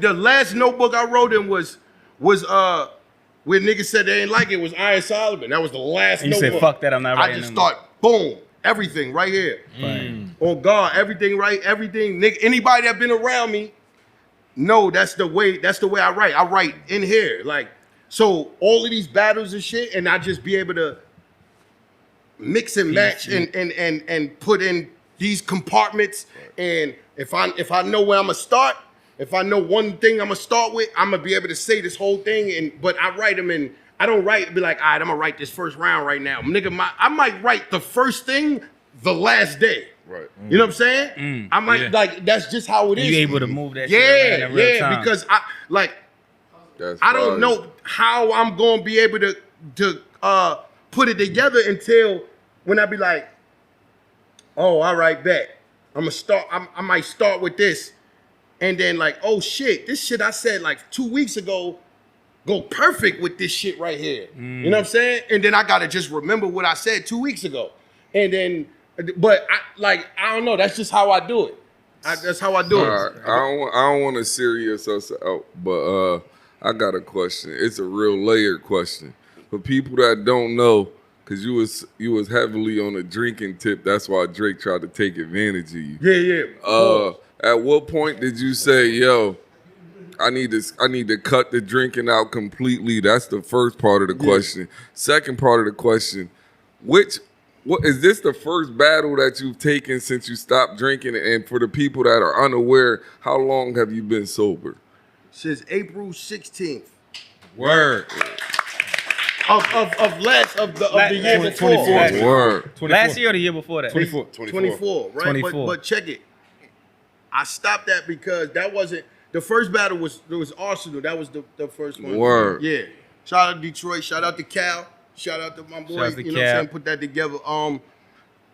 The last notebook I wrote in was where niggas said they ain't like it was Iron Solomon. That was the last And you notebook. said, fuck that, I'm not writing I just no more. start, boom, everything right here. On God, everything right, everything. Nigga, anybody that been around me, know that's the way I write. I write in here. Like, so all of these battles and shit, and I just be able to mix and match and put in these compartments. And if I know where I'm gonna start, if I know one thing I'm gonna start with, I'm gonna be able to say this whole thing. But I write them in. I don't be like, all right, I'm gonna write this first round right now, nigga. I might write the first thing the last day. Right. You know what I'm saying? I might like that's just how it is. You able to move that shit around in real time. Because I don't know how I'm gonna be able to put it together until when I be like, oh, all right, bet. I'm gonna start. I might start with this. And then like, oh shit, this shit I said like 2 weeks ago go perfect with this shit right here. You know what I'm saying? And then I gotta just remember what I said 2 weeks ago. And then, but I don't know. That's just how I do it. That's how I do it. Right. I don't want to serious us out, but I got a question. It's a real layered question for people that don't know. Cause you was heavily on a drinking tip. That's why Drake tried to take advantage of you. Yeah. At what point did you say, yo, I need to cut the drinking out completely? That's the first part of the question. Second part of the question, what is this the first battle that you've taken since you stopped drinking? And for the people that are unaware, how long have you been sober? Since April 16th. Word. Of the year before. 24. Word. 24. Last year or the year before that? 24, right? 24. But check it. I stopped that because that wasn't the first battle. Was Arsenal. That was the first one. Word. Yeah. Shout out to Detroit. Shout out to Cal. Shout out to my boy. Shout out to You know what I'm Cal. saying? Put that together.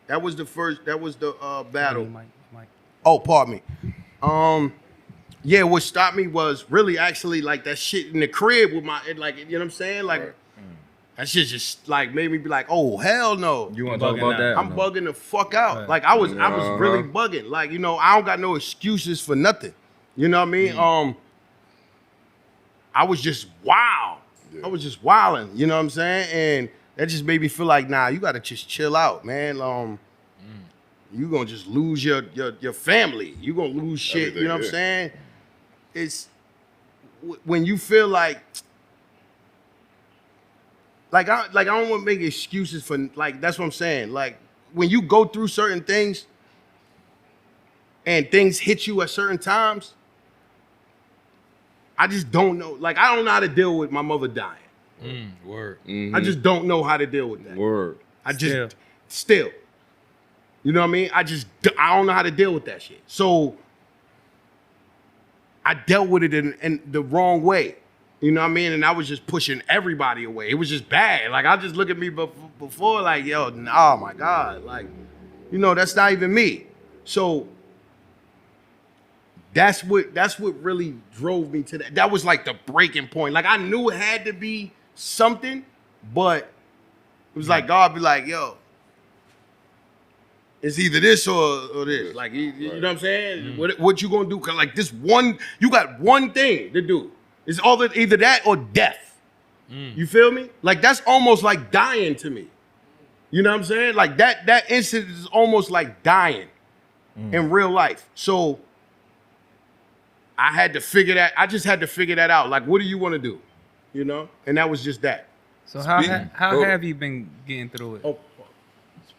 That was the first. That was the battle. Mike. Oh, pardon me. Yeah. What stopped me was really actually like that shit in the crib with my like. You know what I'm saying? Like. Right. That shit just like made me be like, oh hell no. You want to talk about that? I'm bugging the fuck out. Like I was really bugging. Like, you know, I don't got no excuses for nothing. You know what I mean? I was just wild. I was just wilding, you know what I'm saying? And that just made me feel like, nah, you gotta just chill out, man. You gonna just lose your family. You gonna lose shit, Everything, you know what I'm saying? It's when you feel like I don't want to make excuses for, like, that's what I'm saying. Like, when you go through certain things and things hit you at certain times, I just don't know. Like, I don't know how to deal with my mother dying. Word. Mm-hmm. I just don't know how to deal with that. Word. I just, still. You know what I mean? I don't know how to deal with that shit. So, I dealt with it in the wrong way. You know what I mean? And I was just pushing everybody away. It was just bad. Like, I just look at me before like, yo, oh my God. Like, you know, that's not even me. So that's what really drove me to that. That was like the breaking point. Like, I knew it had to be something, but it was like God be like, yo, it's either this or this. Like, you know what I'm saying? What you gonna do? Cause like this one, you got one thing to do. It's either that or death. You feel me? Like that's almost like dying to me. You know what I'm saying? Like that incident is almost like dying in real life. So I just had to figure that out. Like, what do you want to do? You know? And that was just that. So how have you been getting through it? Oh,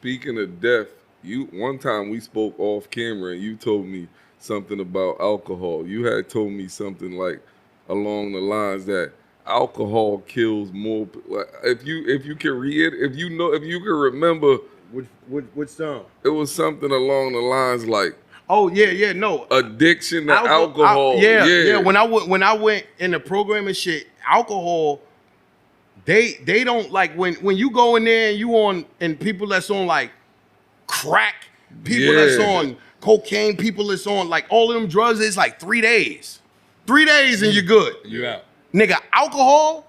Speaking of death, one time we spoke off camera and you told me something about alcohol. You had told me something like along the lines that alcohol kills more. Like if you can read, if you can remember, which song? It was something along the lines like, oh yeah, no, addiction to alcohol. Yeah. When I went in the program and shit, alcohol. They don't like when you go in there and you on and people that's on like crack, people that's on cocaine, people that's on like all of them drugs. It's like 3 days. 3 days and you're good. You out. Nigga, alcohol,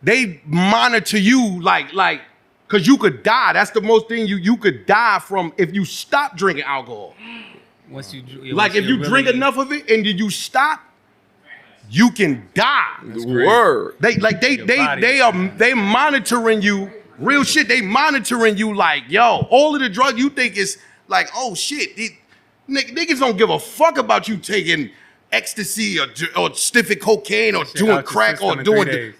they monitor you like, cause you could die. That's the most thing you could die from if you stop drinking alcohol. Once you like if you drink enough of it and did you stop, you can die. Word. They monitoring you. Real shit. They monitoring you like, yo, all of the drug you think is like, oh shit. Niggas don't give a fuck about you taking ecstasy or sniffing cocaine or doing crack or doing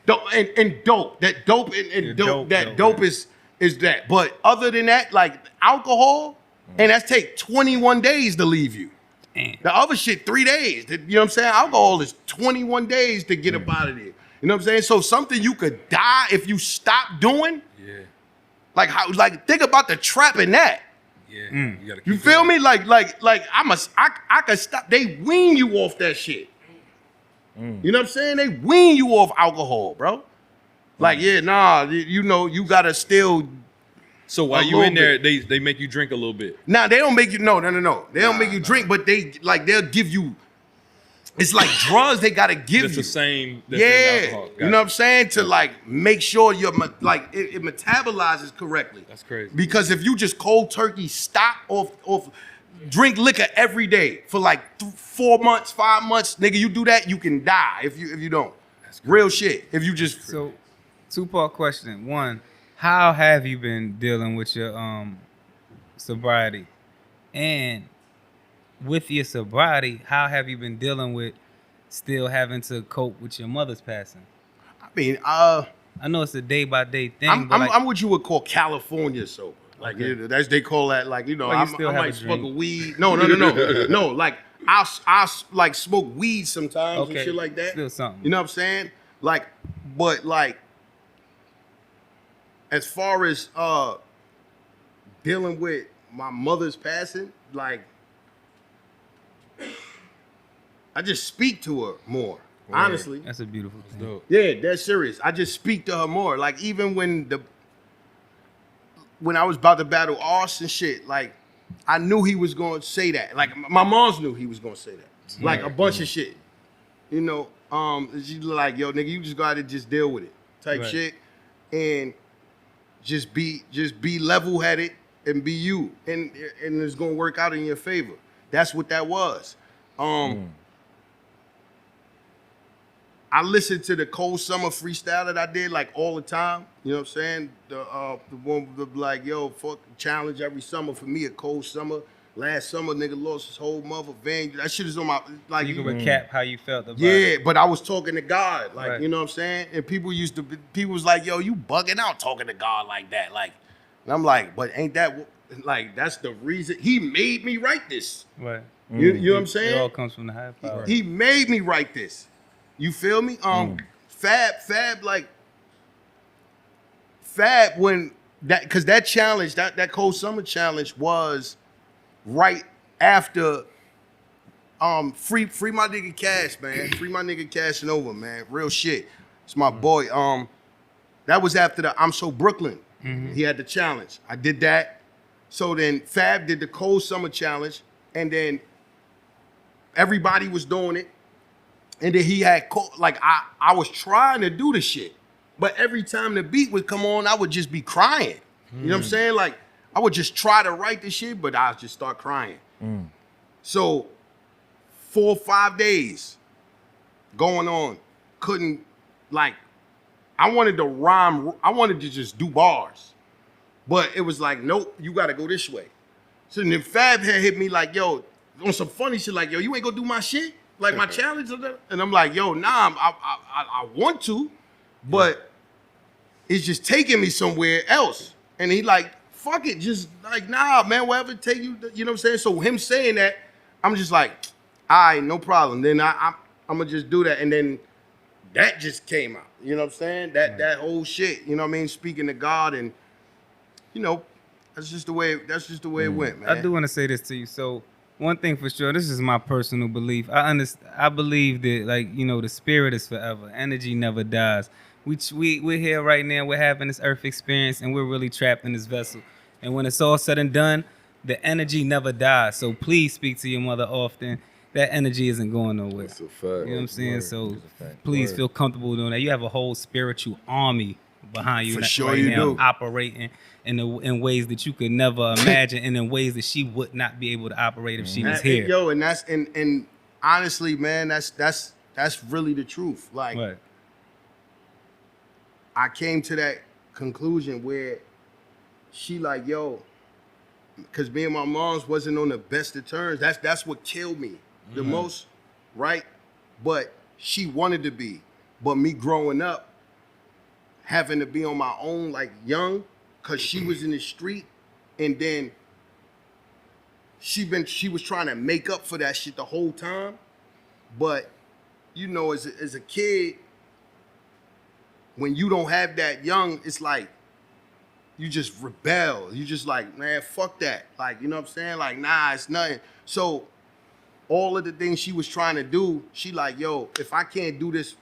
and dope. That dope and dope is that. But other than that, like alcohol, and that's take 21 days to leave you. The other shit, 3 days. You know what I'm saying? Alcohol is 21 days to get up out of there. You know what I'm saying? So something you could die if you stop doing. Yeah. Like think about the trap in that. Yeah. You feel me? Like I could stop. They wean you off that shit. You know what I'm saying? They wean you off alcohol, bro. Like, you know, you gotta still. So while you in there, they make you drink a little bit. Nah, they don't make you. No. They don't make you drink, but they'll give you. It's like drugs. They gotta give you. It's the same. Alcohol. You know what I'm saying? To like make sure you're like it metabolizes correctly. That's crazy. Because if you just cold turkey stop off drink liquor every day for like 4 months, 5 months, nigga, you do that, you can die if you don't. That's real shit. If you just so 2-part question. One. How have you been dealing with your sobriety? And with your sobriety, how have you been dealing with still having to cope with your mother's passing? I mean, I know it's a day-by-day thing. I'm what you would call California sober. Like that's they call that. Like, you know, I might smoke a weed. No. No, like I like smoke weed sometimes and shit like that. Still something. You know what I'm saying? Like, but like. As far as dealing with my mother's passing, like I just speak to her more. Honestly, that's a beautiful thing. Yeah, that's serious. I just speak to her more. Like even when I was about to battle Arty and shit, like I knew he was going to say that. Like my mom's knew he was going to say that. Like a bunch of shit. You know, she's like, yo, nigga, you just got to just deal with it, type shit, and. Just be level-headed and be you, and it's gonna work out in your favor. That's what that was. I listened to the Cold Summer freestyle that I did like all the time. You know what I'm saying? The one with the like, yo, fuck challenge every summer for me a cold summer. Last summer, nigga lost his whole mother van. That shit is on my like. You can recap how you felt about it. But I was talking to God, like you know what I'm saying. And people was like, "Yo, you bugging out talking to God like that." Like, and I'm like, "But ain't that like that's the reason He made me write this?" Right. You know what I'm saying? It all comes from the higher power. He made me write this. You feel me? Fab when that because that challenge that Cold Summer challenge was. Right after free my nigga Cash, man. Free my nigga Cashing Over, man. Real shit. It's my boy. That was after the I'm So Brooklyn. He had the challenge. I did that. So then Fab did the Cold Summer challenge, and then everybody was doing it. And then he had like I was trying to do the shit, but every time the beat would come on, I would just be crying. You know what I'm saying? Like I would just try to write the shit, but I would just start crying. So 4 or 5 days going on, couldn't like I wanted to rhyme. I wanted to just do bars, but it was like, nope, you got to go this way. So then Fab had hit me like, yo, on some funny shit, like, yo, you ain't gonna do my shit, like my challenge, and I'm like, yo, nah, I want to, but it's just taking me somewhere else. And he like, fuck it, just like, nah, man, whatever take you, you know what I'm saying? So him saying that, I'm just like, all right, no problem. Then I'm gonna just do that, and then that just came out. You know what I'm saying? That whole shit. You know what I mean? Speaking to God, and you know, that's just the way it went, man. I do want to say this to you. So one thing for sure, this is my personal belief. I believe that, like, you know, the spirit is forever. Energy never dies. We're here right now. We're having this earth experience, and we're really trapped in this vessel. And when it's all said and done, the energy never dies. So please speak to your mother often. That energy isn't going nowhere. That's a fact. You know what I'm saying? So please feel comfortable doing that. You have a whole spiritual army behind you For right sure right you now, do. operating in ways that you could never imagine, and in ways that she would not be able to operate if she was here. Yo, and that's and honestly, man, that's really the truth. Like, Right. I came to that conclusion where she like, yo, because me and my moms wasn't on the best of terms. That's what killed me the most, right? But she wanted to be. But me growing up, having to be on my own, like young, because she was in the street, and then she was trying to make up for that shit the whole time. But you know, as a kid, when you don't have that young, it's like you just rebel. You just like, man, fuck that. Like, you know what I'm saying? Like, nah, it's nothing. So all of the things she was trying to do, she like, yo, if I can't do this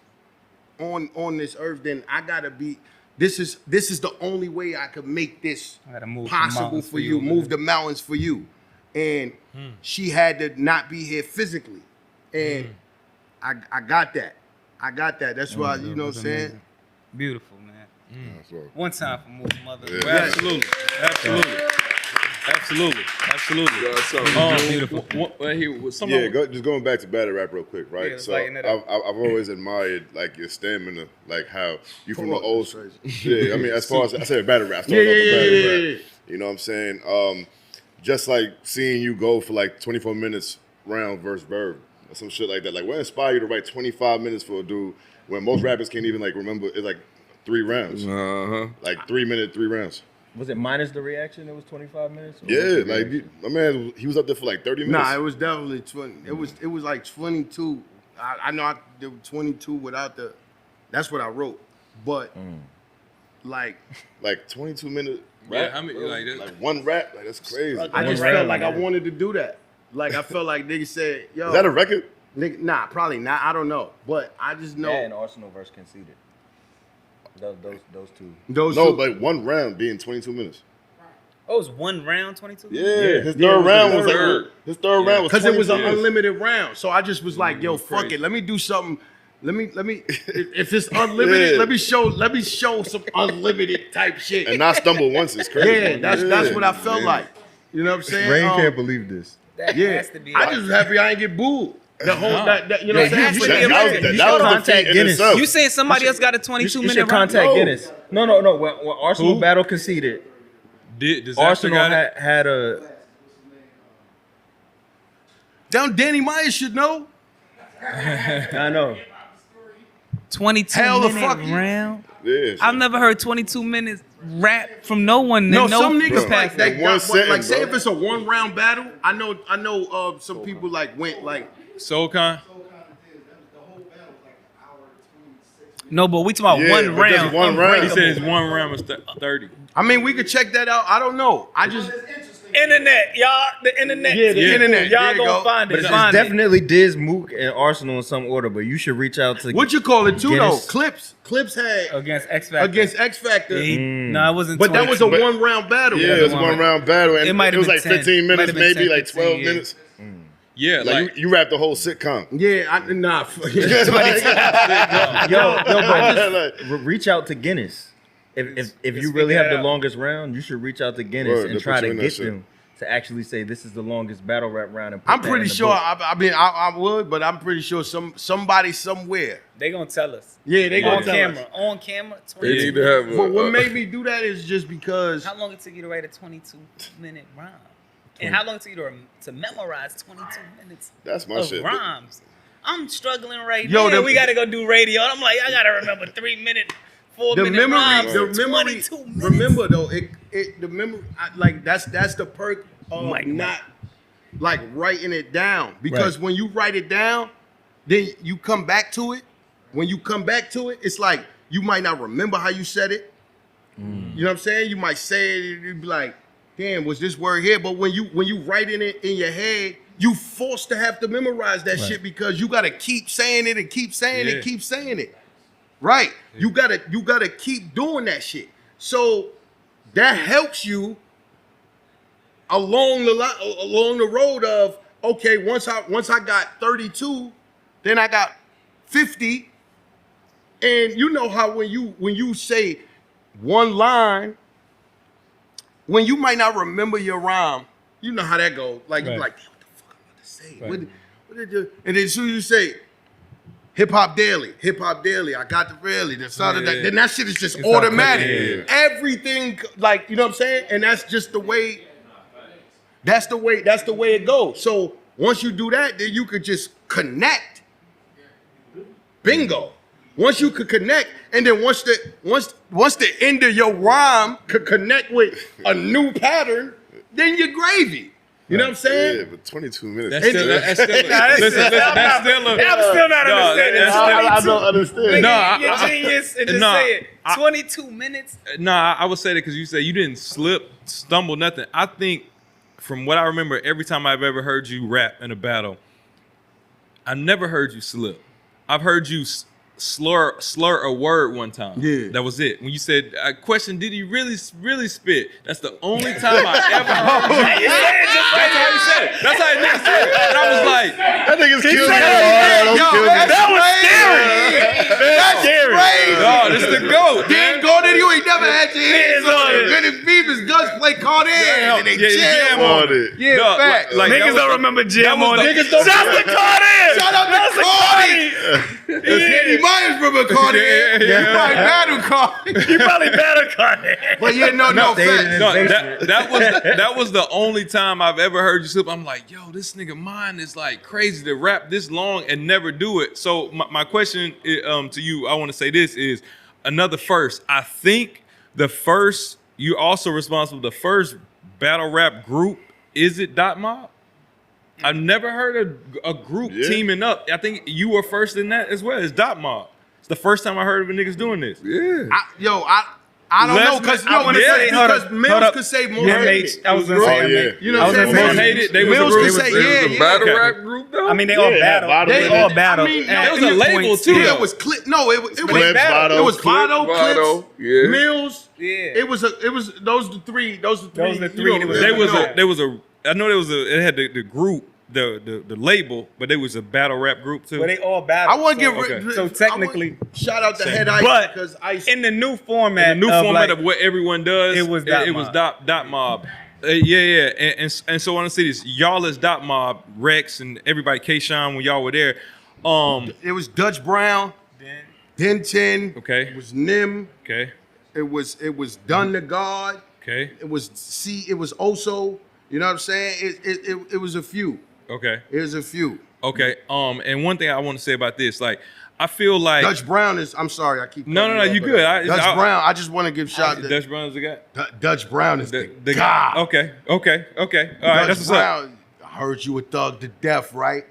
on this earth, then I gotta be. This is the only way I could make this I gotta move the possible mountains for you. man. Move the mountains for you. And she had to not be here physically. And I got that. I got that. That's why, you know what I'm saying? Amazing. Beautiful, man. That's right. One time for Mook Mother. Yeah. Well, absolutely. Beautiful. Just going back to battle rap real quick, right? Yeah, So lighten it up. I've always admired like your stamina, like how you from the Come on, old. that's Yeah, I mean, as far as I said, battle rap. Yeah. You know what I'm saying? Just like seeing you go for like 24 minutes round versus verb, or some shit like that. Like, what inspired you to write 25 minutes for a dude when most rappers can't even like remember? It's like 3 rounds, like 3 minute 3 rounds. Was it minus the reaction? It was 25 minutes. Or Yeah, like my man, he was up there for like 30 minutes. Nah, it was definitely 20. It was like 22. I know I did 22 without the. That's what I wrote, but like 22 minute Yeah, rap. I mean, like that. Like one rap, like that's crazy. I just round, felt like I man. wanted to do that. Like I felt like niggas said, yo, Is that a record? nigga, nah, probably not. I don't know, but I just know and Arsenal versus Conceded. Those two. those. No, two- but one round being 22 minutes. Oh, it was one round, 22? Yeah, his Yeah, it third was round the was third. like his third round was because it was 22 an minutes. unlimited round. So I just was like, yo, fuck crazy. it. Let me do something. Let me. If it's unlimited, Yeah. let me show some unlimited type shit. And not stumble once is crazy. Yeah, that's what I felt Yeah. like. You know what I'm saying? Rain can't believe this. That Yeah, has to be. I just was happy I ain't get booed. The whole that you know what I'm Yeah, saying? you But should- yeah, That was man, the contact feat in Guinness. itself. You saying somebody else got a You 22-minute should contact No. Guinness. No. When Arsenal battle conceded, Does Arsenal got it? had a. Down Danny Myers should know. I know. 22 Hell the minute fuck you. round? Yeah, I've never heard 22 minutes rap from no one. No, in some niggas bro. like that. One Got, sentence, like say bro. if it's a 1 round battle, I know some people like went like SoulCon? No, but we talking about Yeah, one but just round. one round. He said his one round was 30. I mean we could check that out. I don't know. I just Internet, y'all. The internet. Yeah, the internet. Y'all There you gonna go. find But it. it's Find it. definitely Diz, Mook, and Arsenal in some order. But you should reach out to. what you call it too Guinness. though? Clips had Against X Factor. against X Factor. No, it wasn't. But that 20. was a But- 1 round battle. Yeah, it was a one round battle, and It it, might have was been like 10. 15 Might minutes, have been maybe 10, like 12 15, yeah. minutes. Yeah, Like you rapped the whole sitcom. Yeah, nah. Yo, reach out to Guinness. If you really figure have it the out. longest round, you should reach out to Guinness Word, and they'll try put you to in that get shit. them to actually say this is the longest battle rap round. And put I'm that pretty in the sure. book. I would, but I'm pretty sure somebody somewhere. They gonna tell us. Yeah, they on gonna tell camera. us. On camera. They 22 need to have But what made me do that is just because How long it took you to write a 22-minute rhyme? And how long it took you to memorize 22 minutes That's my of shit. rhymes? I'm struggling right Yo, now. the- We gotta go do radio. I'm like, I gotta remember 3-minute, 4-minute the memory, rhymes. the in memory. 22 minutes. Remember though, the memory. Like that's the perk of Mike. not like writing it down, because when you write it down, then you come back to it. When you come back to it, it's like you might not remember how you said it. You know what I'm saying? You might say it, and you'd be like, "Damn, was this word here?" But when you writing it in your head, you forced to have to memorize that shit because you gotta keep saying it and keep saying it, keep saying it. Right? You gotta keep doing that shit. So that helps you along the road of, okay, once I got 32, then I got 50. And you know how when you say one line, when you might not remember your rhyme, you know how that goes. Like, you be like, damn, what the fuck I'm about to say? What did you? And then as soon as you say hip hop daily, I got the really, then that shit is just It's automatic. Everything, like, you know what I'm saying? And that's just the way. That's the way it goes. So once you do that, then you could just connect. Bingo. Once you could connect, and then once the end of your rhyme could connect with a new pattern, then you're gravy. You know what I'm saying? Yeah, but 22 minutes. That's still that's still a. I'm still not understanding. I don't understand. No, You're genius and just no, say it. 22 minutes. Nah, I would say that because you said you didn't slip, stumble, nothing. I think from what I remember, every time I've ever heard you rap in a battle, I never heard you slip. I've heard you slur a word one time. Yeah. That was it. When you said, question, did he really spit? That's the only time I ever heard you. That's how he said it. That's how he nigga said it. And I was like, That nigga's killing me. That was scary. That's crazy. no, this is the GOAT. Dan Gordon, you ain't never had your hands on it. Vinny Beavis, Gus play caught in, and they jam on it. Yeah, No, fact. like, that Niggas was don't the- remember jam that was on the- it. Shout out to Cardi! Shout out to Cardi. He might have remember Cardi. Yeah. He might battle Cardi. You probably better Cardi. But yeah, no, fact. No, that was the only time I've ever heard you slip. I'm like, yo, this nigga mind is like crazy to rap this long and never do it. So my question to you, I want to say this is another first. I think the first, you're also responsible. The first battle rap group, is it Dot Mob? I've never heard a group teaming up. I think you were first in that as well. It's Dot Mob. It's the first time I heard of a niggas doing this. Yeah. I don't know, Let's- because I wanna say- hold because up, Mills hold up. could say more. MH. I was gonna say MH. You know I what was I'm gonna saying? Most hated. They was a Mills group. could say, It was a battle okay. rap group though. I mean, they all battle. They They all all- battle. I mean, At it was a any label, point, too, Yeah, though. it was Clip. No, it was Clips, Bottle, It was Clips, Bottle, Bottle, Clips, yeah. Mills. Yeah. It was those the three. Those are the three. You know, There was a. I know there was a. It had the group, the label, but there was a battle rap group too. But they all battle. I want to give. Okay. rid- So I technically- want- shout out to Head Ice But because Ice. in the new format, the new format like, of what everyone does. it was Dot it was Mob. Dot Mob. Yeah. And so I want to say this. Y'all as Dot Mob, Rex and everybody, K-Shine, when y'all were there. It was Dutch Brown, Denton. Okay. It was Nim. Okay. It was Dun the God. Okay. It was It was Oso. You know what I'm saying? It was a few. Okay. It was a few. Okay. And one thing I want to say about this, like, I feel like Dutch Brown is. I'm sorry, I keep. No, cutting you off, good. but Dutch Brown. I just want to give shout to Dutch Brown is the guy. Dutch Brown is the The guy. guy. Okay. All right. Dutch That's what's up. Brown, I heard you a thug to death, right?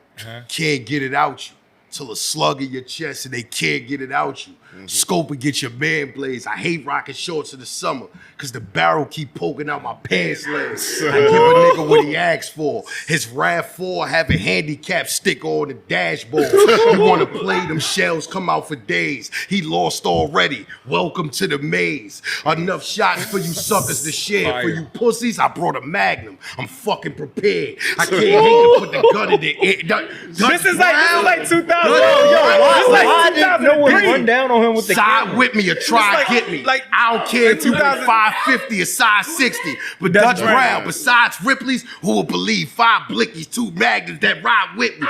Can't get it out you. Till a slug in your chest and they can't get it out you. Scope and get your man blazed. I hate rocking shorts in the summer because the barrel keep poking out my pants legs. I give a nigga what he asked for. His RAV4 have a handicap sticker on the dashboard. You want to play, them shells come out for days. He lost already. Welcome to the maze. Enough shots for you suckers to share. Fire. For you pussies, I brought a Magnum. I'm fucking prepared. I can't hate to put the gun in the air. This is like 2000. Yo, This is like Why didn't no one 2003. run down on him with the side camera. with me or try like- get me. like- I don't care if you 2000 went 550 or size 60. But That's Dutch right. Brown, besides Ripley's, who will believe 5 blickies, 2 magnums that ride with me.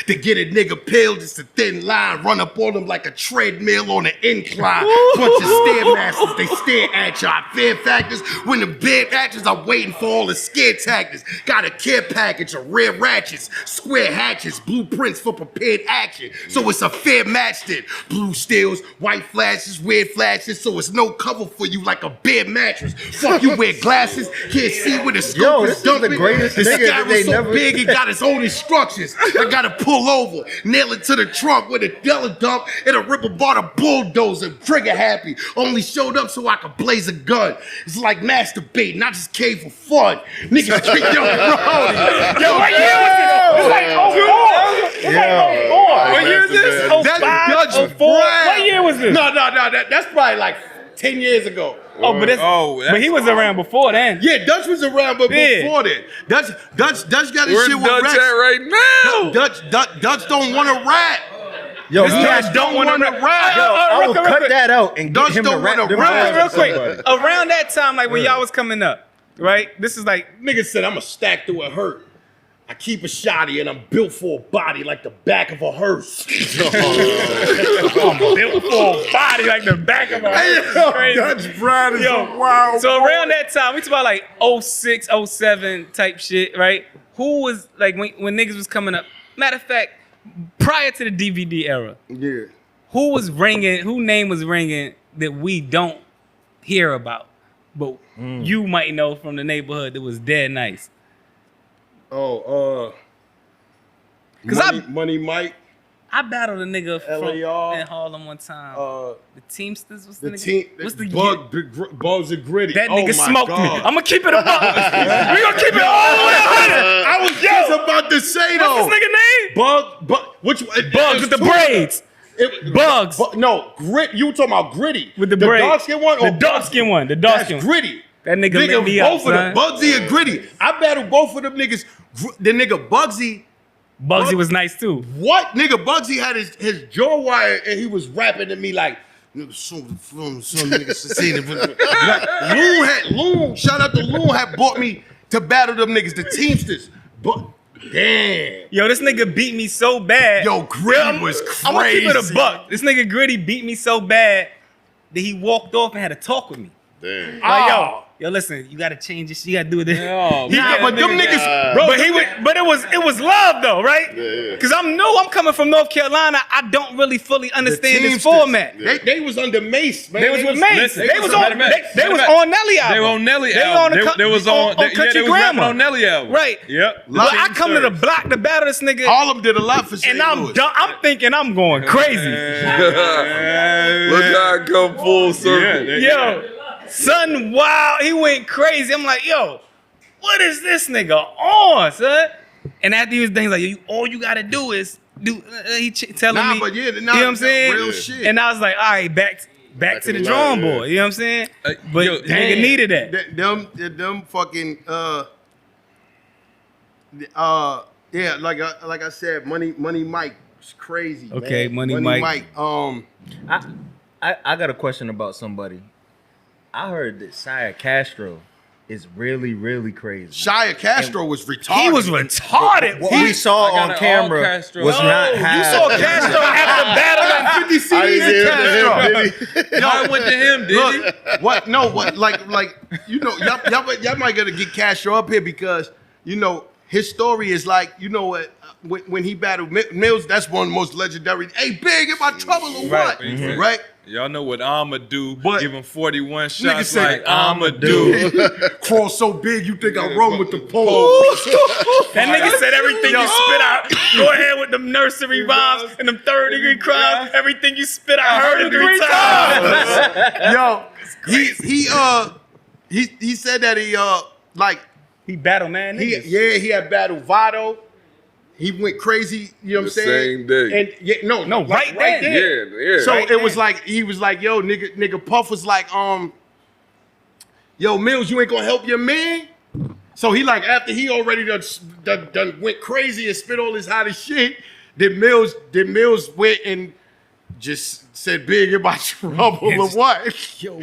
To get a nigga peeled, it's a thin line. Run up on them like a treadmill on an incline. Bunch of stairmasters, they stare at you. I fear factors. When the bed actors, I'm waiting for all the scare tactics. Got a care package of rear ratchets, square hatchets, blueprints for prepared action. So it's a fair match then. Blue steels, white flashes, red flashes, so it's no cover for you like a bare mattress. Fuck you, wear glasses, can't see where the scope Yo, is this is the dumping. greatest The nigga sky that was they so never- big, it got its own instructions. I gotta pull over, nail it to the trunk with a deli dump, and a ripper bought a bulldozer, trigger happy. Only showed up so I could blaze a gun. It's like masturbating, I just came for fun. Niggas treat yo, bro. Yo, what year was it? It's like 04. It's like 04. What year is this? That's 05, Dutch 04? Brown. What year was this? No, that's probably like 10 years ago. Oh, but it's, that's- but he was around before then. Yeah, Dutch was around, but Yeah. before that, Dutch got his Where's shit with Dutch Rex. at right now? Dutch don't want to rap. Yo, This he Dutch has- don't want to rap. Yo, I will real cut quick. that out and Dutch get him to don't rap wanna them rap. bars Real with quick. somebody. Around that time, like when y'all was coming up, right? This is like Nigga said I'm a stack through a hurt. I keep a shotty and I'm built for a body like the back of a hearse. I'm built for a body like the back of a hearse. It's crazy. Dutch Brown is Yo, a wild. So around that time, we talk about like 06, 07 type shit, right? Who was like when niggas was coming up? Matter of fact, prior to the DVD era, Yeah. who was ringing? Who name was ringing that we don't hear about, but you might know from the neighborhood that was dead nice? Oh, 'Cause Money Mike. I battled a nigga from LAR. in Harlem one time. The Teamsters, what's the, The nigga? team, What's the Bugs and Gritty. That Oh nigga my smoked me. God. I'm gonna keep it a buck. We gonna keep it all the way 100. I was just about to say though. What's this nigga name? Bug, which one? Bugs with the braids. Bugs. No, Grit. You were talking about Gritty With the the braids. dark skin one. The or dark Bugsy? skin one. The dark That's skin one. Gritty. That nigga lit me up, both of them, son. Bugsy and Gritty. I battled both of them niggas. The nigga Bugsy. Bugsy was nice too. What nigga Bugsy had his jaw wire and he was rapping to me like. Some niggas seen it. Loon, shout out to Loon, had bought me to battle them niggas, the Teamsters. But damn. Yo, this nigga beat me so bad. Yo, Gritty was I'm gonna keep it crazy. a buck. This nigga Gritty beat me so bad that he walked off and had to talk with me. Damn. Like, yo, listen, you gotta change this. You gotta do this. Yo, Nah, but them niggas, bro. But it was love though, right? Yeah. Cause I'm coming from North Carolina. I don't really fully understand this Teamsters, format. They was under Mace, man. They was with Mace. listen, They was listen, on. matter of They fact, was matter of on Nelly album. They were on Nelly They album. were on They was on Country they was rapping Grammar. on Nelly album. Right. Yep. But I come to the block to battle this nigga, Harlem did a lot for St. and I'm Louis. done. I'm thinking I'm going crazy. Look how it come full circle. Yo, son, wow, he went crazy. I'm like, yo, what is this nigga on, son? And after he was done, he's like, all you gotta do is do. Telling Nah, me, but yeah, you know what I'm saying? real shit. And I was like, all right, back to the drawing line, yeah. board. You know what I'm saying? But yo, the nigga needed that. Them fucking yeah, like I said, Money Mike was crazy. Okay, man. Money Mike. I got a question about somebody. I heard that Shia Castro is really, really crazy. Shia Castro was retarded. He was retarded. What we saw I got on an camera all Castro. was No, not You how. saw Castro after battling 50 I didn't CDs. hear Castro. him, did he? I went to him, did he? Look, what? No, what? Like you know, y'all might gotta get Castro up here because you know his story is like you know what. When he battled Mills, that's one of the most legendary. Hey, big, am I trouble or what? Mhm. Right? Y'all know what I'ma do. But- Give him 41 Nigga shots said, like I'ma do. Crawl so big, you think I run with the pole. That nigga said everything you spit out. Go ahead with them nursery rhymes and them third-degree crimes. Everything you spit out, I heard it 3 times. Yo, he said that he like He battle man niggas. he had battled Vado. He went crazy, you know what I'm The saying? same day. And yeah, no, right then. Yeah. So Right it was then. like he was like, yo, nigga Puff was like, yo, Mills, you ain't gonna help your man? So he like after he already done went crazy and spit all his hottest shit, then Mills went and just said big in my trouble or what? Yo,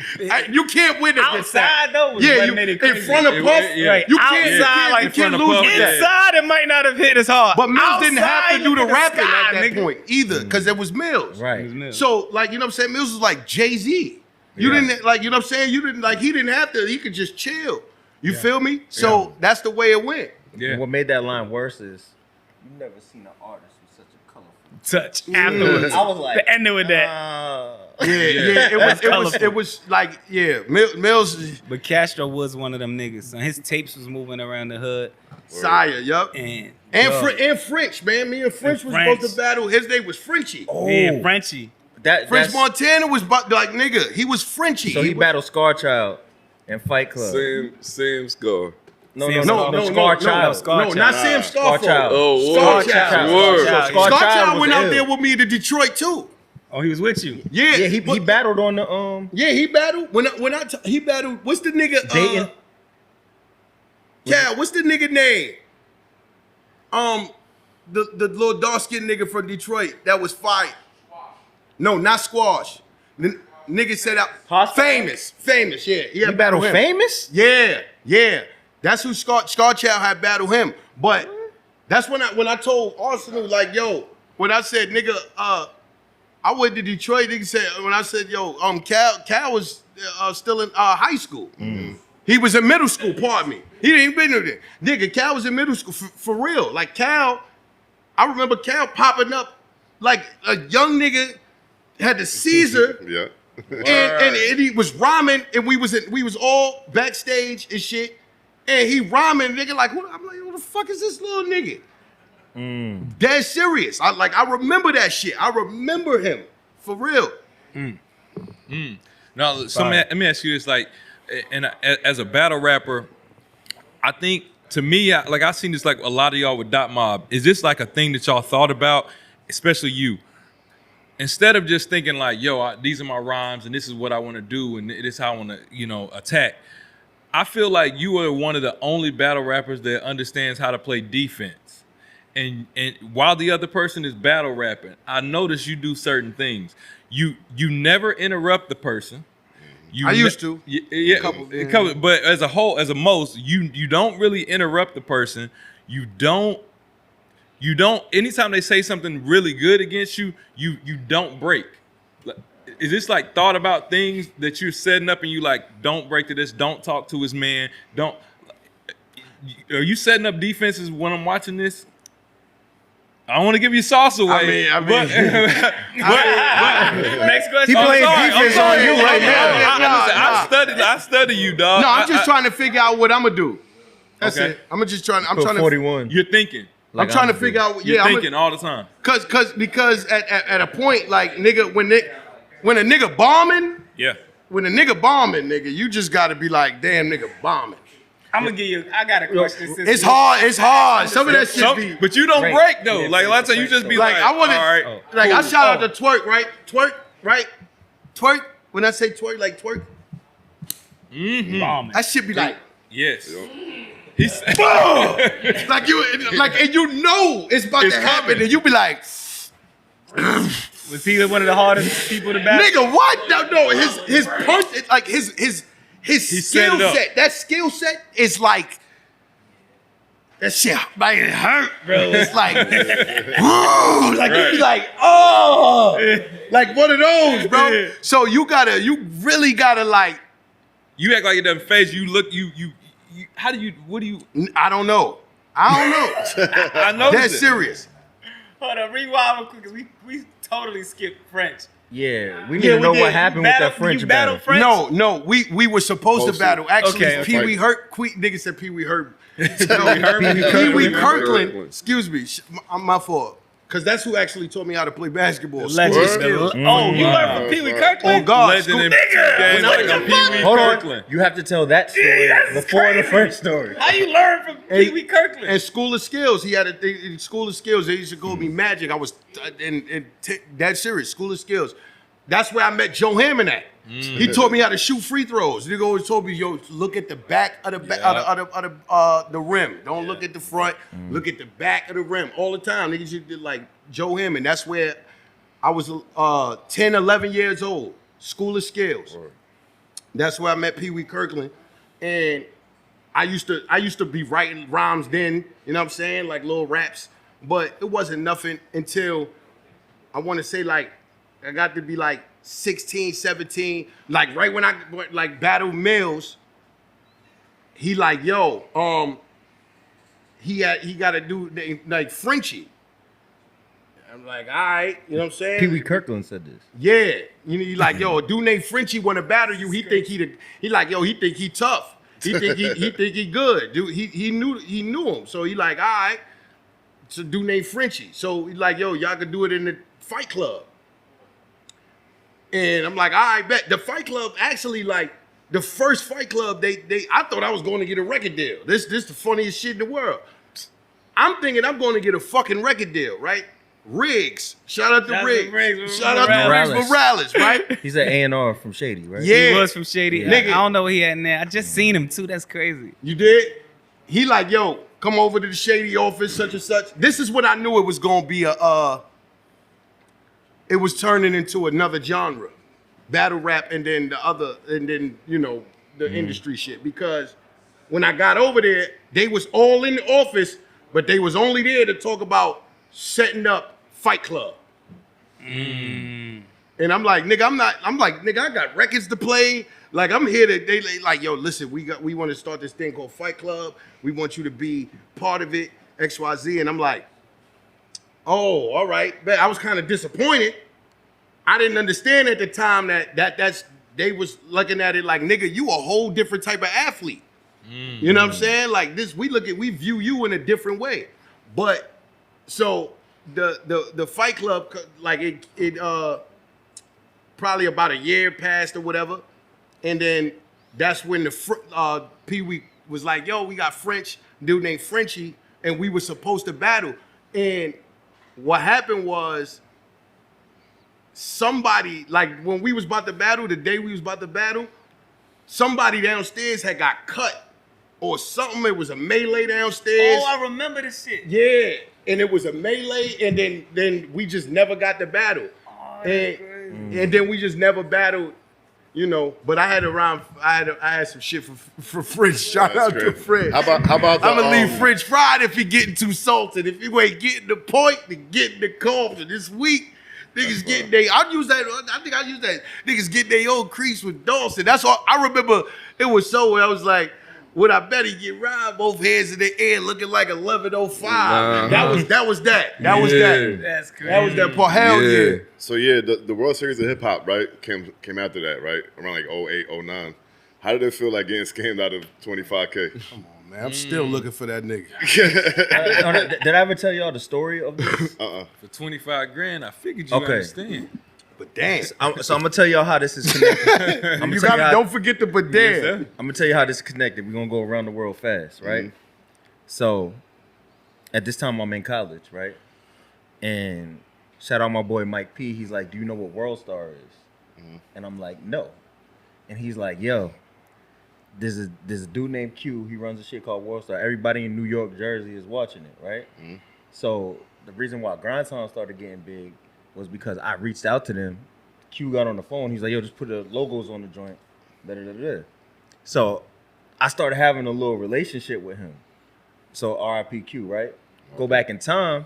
You can't win against that. outside though, was Yeah, one you, minute in crazy. front of Puff, Right. you can't, Outside, like you in front can't of lose Puff, with that. Inside, it might not have hit as hard. But Millz didn't have to Outside, do the look at rapping sky, at that nigga. point either, because it was Millz. Right. So, like, you know what I'm saying? Millz was like Jay-Z. You didn't, like, you know what I'm saying? You didn't, like, he didn't have to. He could just chill. You feel me? So, that's the way it went. Yeah. And what made that line worse is you never seen an artist with such a colorful. Touch afterwards. I was like, The ending with that. It was like, Millz, But Castro was one of them niggas. Son. His tapes was moving around the hood. Sire, yup. And And French, man. Me and French was French. supposed to battle. His name was Frenchie. man, Frenchie. French that's, Montana was like, nigga, he was Frenchie. So he was- battled Scarchild in Fight Club. Sam Scar. No, Sam no, no, Scarchild. No, not Sam Scarfo. Scarchild. Oh, word. Scarchild. Word. Scarchild. Scarchild was went out ill. there with me to Detroit too. Oh, he was with you. Yeah, Yeah, he but- battled on the Yeah, he battled he battled. What's the nigga? Dayton. Cal, what's the nigga name? The little dark skinned nigga from Detroit that was fired. No, not Squash. The nigga said out Hostile? famous. Yeah, He battled him. Famous? Yeah. That's who Scarchild had battled him. But that's when I told Arsenal, like, yo, when I said, nigga, I went to Detroit, nigga said, when I said, yo, Cal was still in high school. He was in middle school, pardon me. He didn't even been there. Nigga, Cal was in middle school for real. Like, Cal, I remember Cal popping up like a young nigga had the Caesar. Yeah. And he was rhyming, and we was all backstage and shit. And he rhyming, nigga, like, what? I'm like, what the fuck is this little nigga? Dead serious. I remember that shit. I remember him for real. Now, so let me ask you this: like, and as a battle rapper, I think to me, I've seen this like a lot of y'all with Dot Mob. Is this like a thing that y'all thought about, especially you? Instead of just thinking like, yo, these are my rhymes and this is what I want to do and this is how I want to, attack. I feel like you are one of the only battle rappers that understands how to play defense. And while the other person is battle rapping, I notice you do certain things. You never interrupt the person. I used to. Yeah, but as a whole, as a most, you don't really interrupt the person. You don't. Anytime they say something really good against you, you don't break. Is this like thought about things that you're setting up and you like, don't break to this, don't talk to his man, don't. Are you setting up defenses when I'm watching this? I don't want to give you sauce away. I mean, but Next question. He playing defense on you right now. I study you, dog. No, I'm just trying to figure out what I'm gonna do. That's Okay. it. I'm just trying. I'm Put trying to. 41. You're thinking. I'm trying to figure out. You're Yeah, thinking all the time. because at a point, like, nigga, when a nigga bombing, Yeah. nigga, you just gotta be like, damn, nigga bombing. I'm gonna give you. I got a question. since It's you- hard. Some of that shit be. But you don't Right. break though. Yeah, Like a lot of times you just be Like, like, I want to, all right. like, I cool. shout out to Twerk, right? Twerk. When I say twerk, like twerk, bombing. that shit be like, Yes. He's like you, like, and you know it's about It's to happen, coming. and you be like, Was he one of the hardest people to battle? nigga, what? No, his punch, like his set skill it up. set. That skill set is like. That shit, like, it hurt, bro. It's like, ooh, like, you be like, oh, like one of those, bro. So you really gotta, like, you act like it doesn't phase you. Look, you how do you? What do you? I don't know. I know That's serious. Hold on, rewind real quick, because we totally skipped French. Yeah, we need to know what happened with that French battle. French? No, we were supposed to battle. Actually, Okay, Pee Wee Hurt. Nigga said Pee Wee Hurt. Pee Wee Kirkland. Excuse me, my fault. Because that's who actually taught me how to play basketball. Legend. School skills. Oh, you learned from Pee Wee Kirkland? Oh God, Legend school- in games like a Pee Wee Hold on, Kirkland. you have to tell that story that's before the French story. How you learn from Pee Wee Kirkland? And School of Skills, he had a thing in School of Skills. They used to call me Magic. I was that serious. School of Skills. That's where I met Joe Hammond at. He taught me how to shoot free throws. He always told me, "Yo, look at the back of the rim. Don't look at the front. Look at the back of the rim all the time." Niggas used to like Joe Hammond. That's where I was 10, 11 years old. School of Scales. That's where I met Pee Wee Kirkland, and I used to be writing rhymes then. You know what I'm saying, like little raps, but it wasn't nothing until I want to say like I got to be like 16, 17, like right when I like Battle Millz. He like, yo, he got to do like Frenchie. I'm like, all right, you know what I'm saying? Pee Wee Kirkland said this. Yeah, you know, he like, yo, a dude named Frenchie want to battle you. He think he like, yo, he think he tough. He think he good. Dude, he knew him. So he like, all right, it's a dude named Frenchie. So he like, yo, y'all could do it in the Fight Club. And I'm like, all right, bet. The Fight Club actually like the first Fight Club. I thought I was going to get a record deal. This the funniest shit in the world. I'm thinking I'm going to get a fucking record deal, right? Riggs. Shout out to Riggs. Shout out to Riggs Morales, right? He's an A&R from Shady, right? Yeah. He was from Shady. Nigga. I don't know what he had in there. I just seen him too. That's crazy. You did? He like, yo, come over to the Shady office, such and such. This is when I knew it was gonna be it was turning into another genre. Battle rap and then you know, the industry shit. Because when I got over there, they was all in the office, but they was only there to talk about setting up Fight Club. And I'm like, nigga, nigga, I got records to play. Like, I'm here to, they like, yo, listen, we want to start this thing called Fight Club. We want you to be part of it, XYZ. And I'm like, oh, all right. But I was kind of disappointed. I didn't understand at the time that's they was looking at it like, nigga, you a whole different type of athlete. You know what I'm saying? Like this, we view you in a different way. But so the Fight Club, like it probably about a year passed or whatever, and then that's when the Pee Wee was like, yo, we got French dude named Frenchie, and we were supposed to battle. And what happened was somebody, like when we was about to battle, the day we was about to battle, somebody downstairs had got cut or something. It was a melee downstairs. Oh, I remember this shit. Yeah, and it was a melee, and then we just never got to battle. Oh, and then we just never battled, you know. But I had some shit for French. Shout out to French. How about I'm gonna leave French fried if he getting too salted. If you ain't getting the point, then getting the culture. This week, niggas getting they. I use that. I think I use that. Niggas getting their old crease with Dawson. That's all. I remember it was so. I was like, would I bet he get robbed both hands in the air, looking like 11:05? That was that. That was that. That's crazy. That was that part. Hell yeah. So yeah, the World Series of Hip Hop, right, came after that, right? Around like 08, 09. How did it feel like getting scammed out of 25K? Come on, man. I'm still looking for that nigga. Did I ever tell y'all the story of this? For 25 grand, I figured you understand. But damn. So I'm gonna tell y'all how this is connected. You gotta don't forget the but damn. I'm gonna tell you how this is connected. We're gonna go around the world fast, right? So at this time I'm in college, right? And shout out my boy Mike P. He's like, do you know what World Star is? And I'm like, no. And he's like, yo, there's a dude named Q. He runs a shit called World Star. Everybody in New York, Jersey is watching it, right? So the reason why Grind Time started getting big was because I reached out to them. Q got on the phone. He's like, yo, just put the logos on the joint. Da-da-da-da. So I started having a little relationship with him. So RIP Q, right? Go back in time.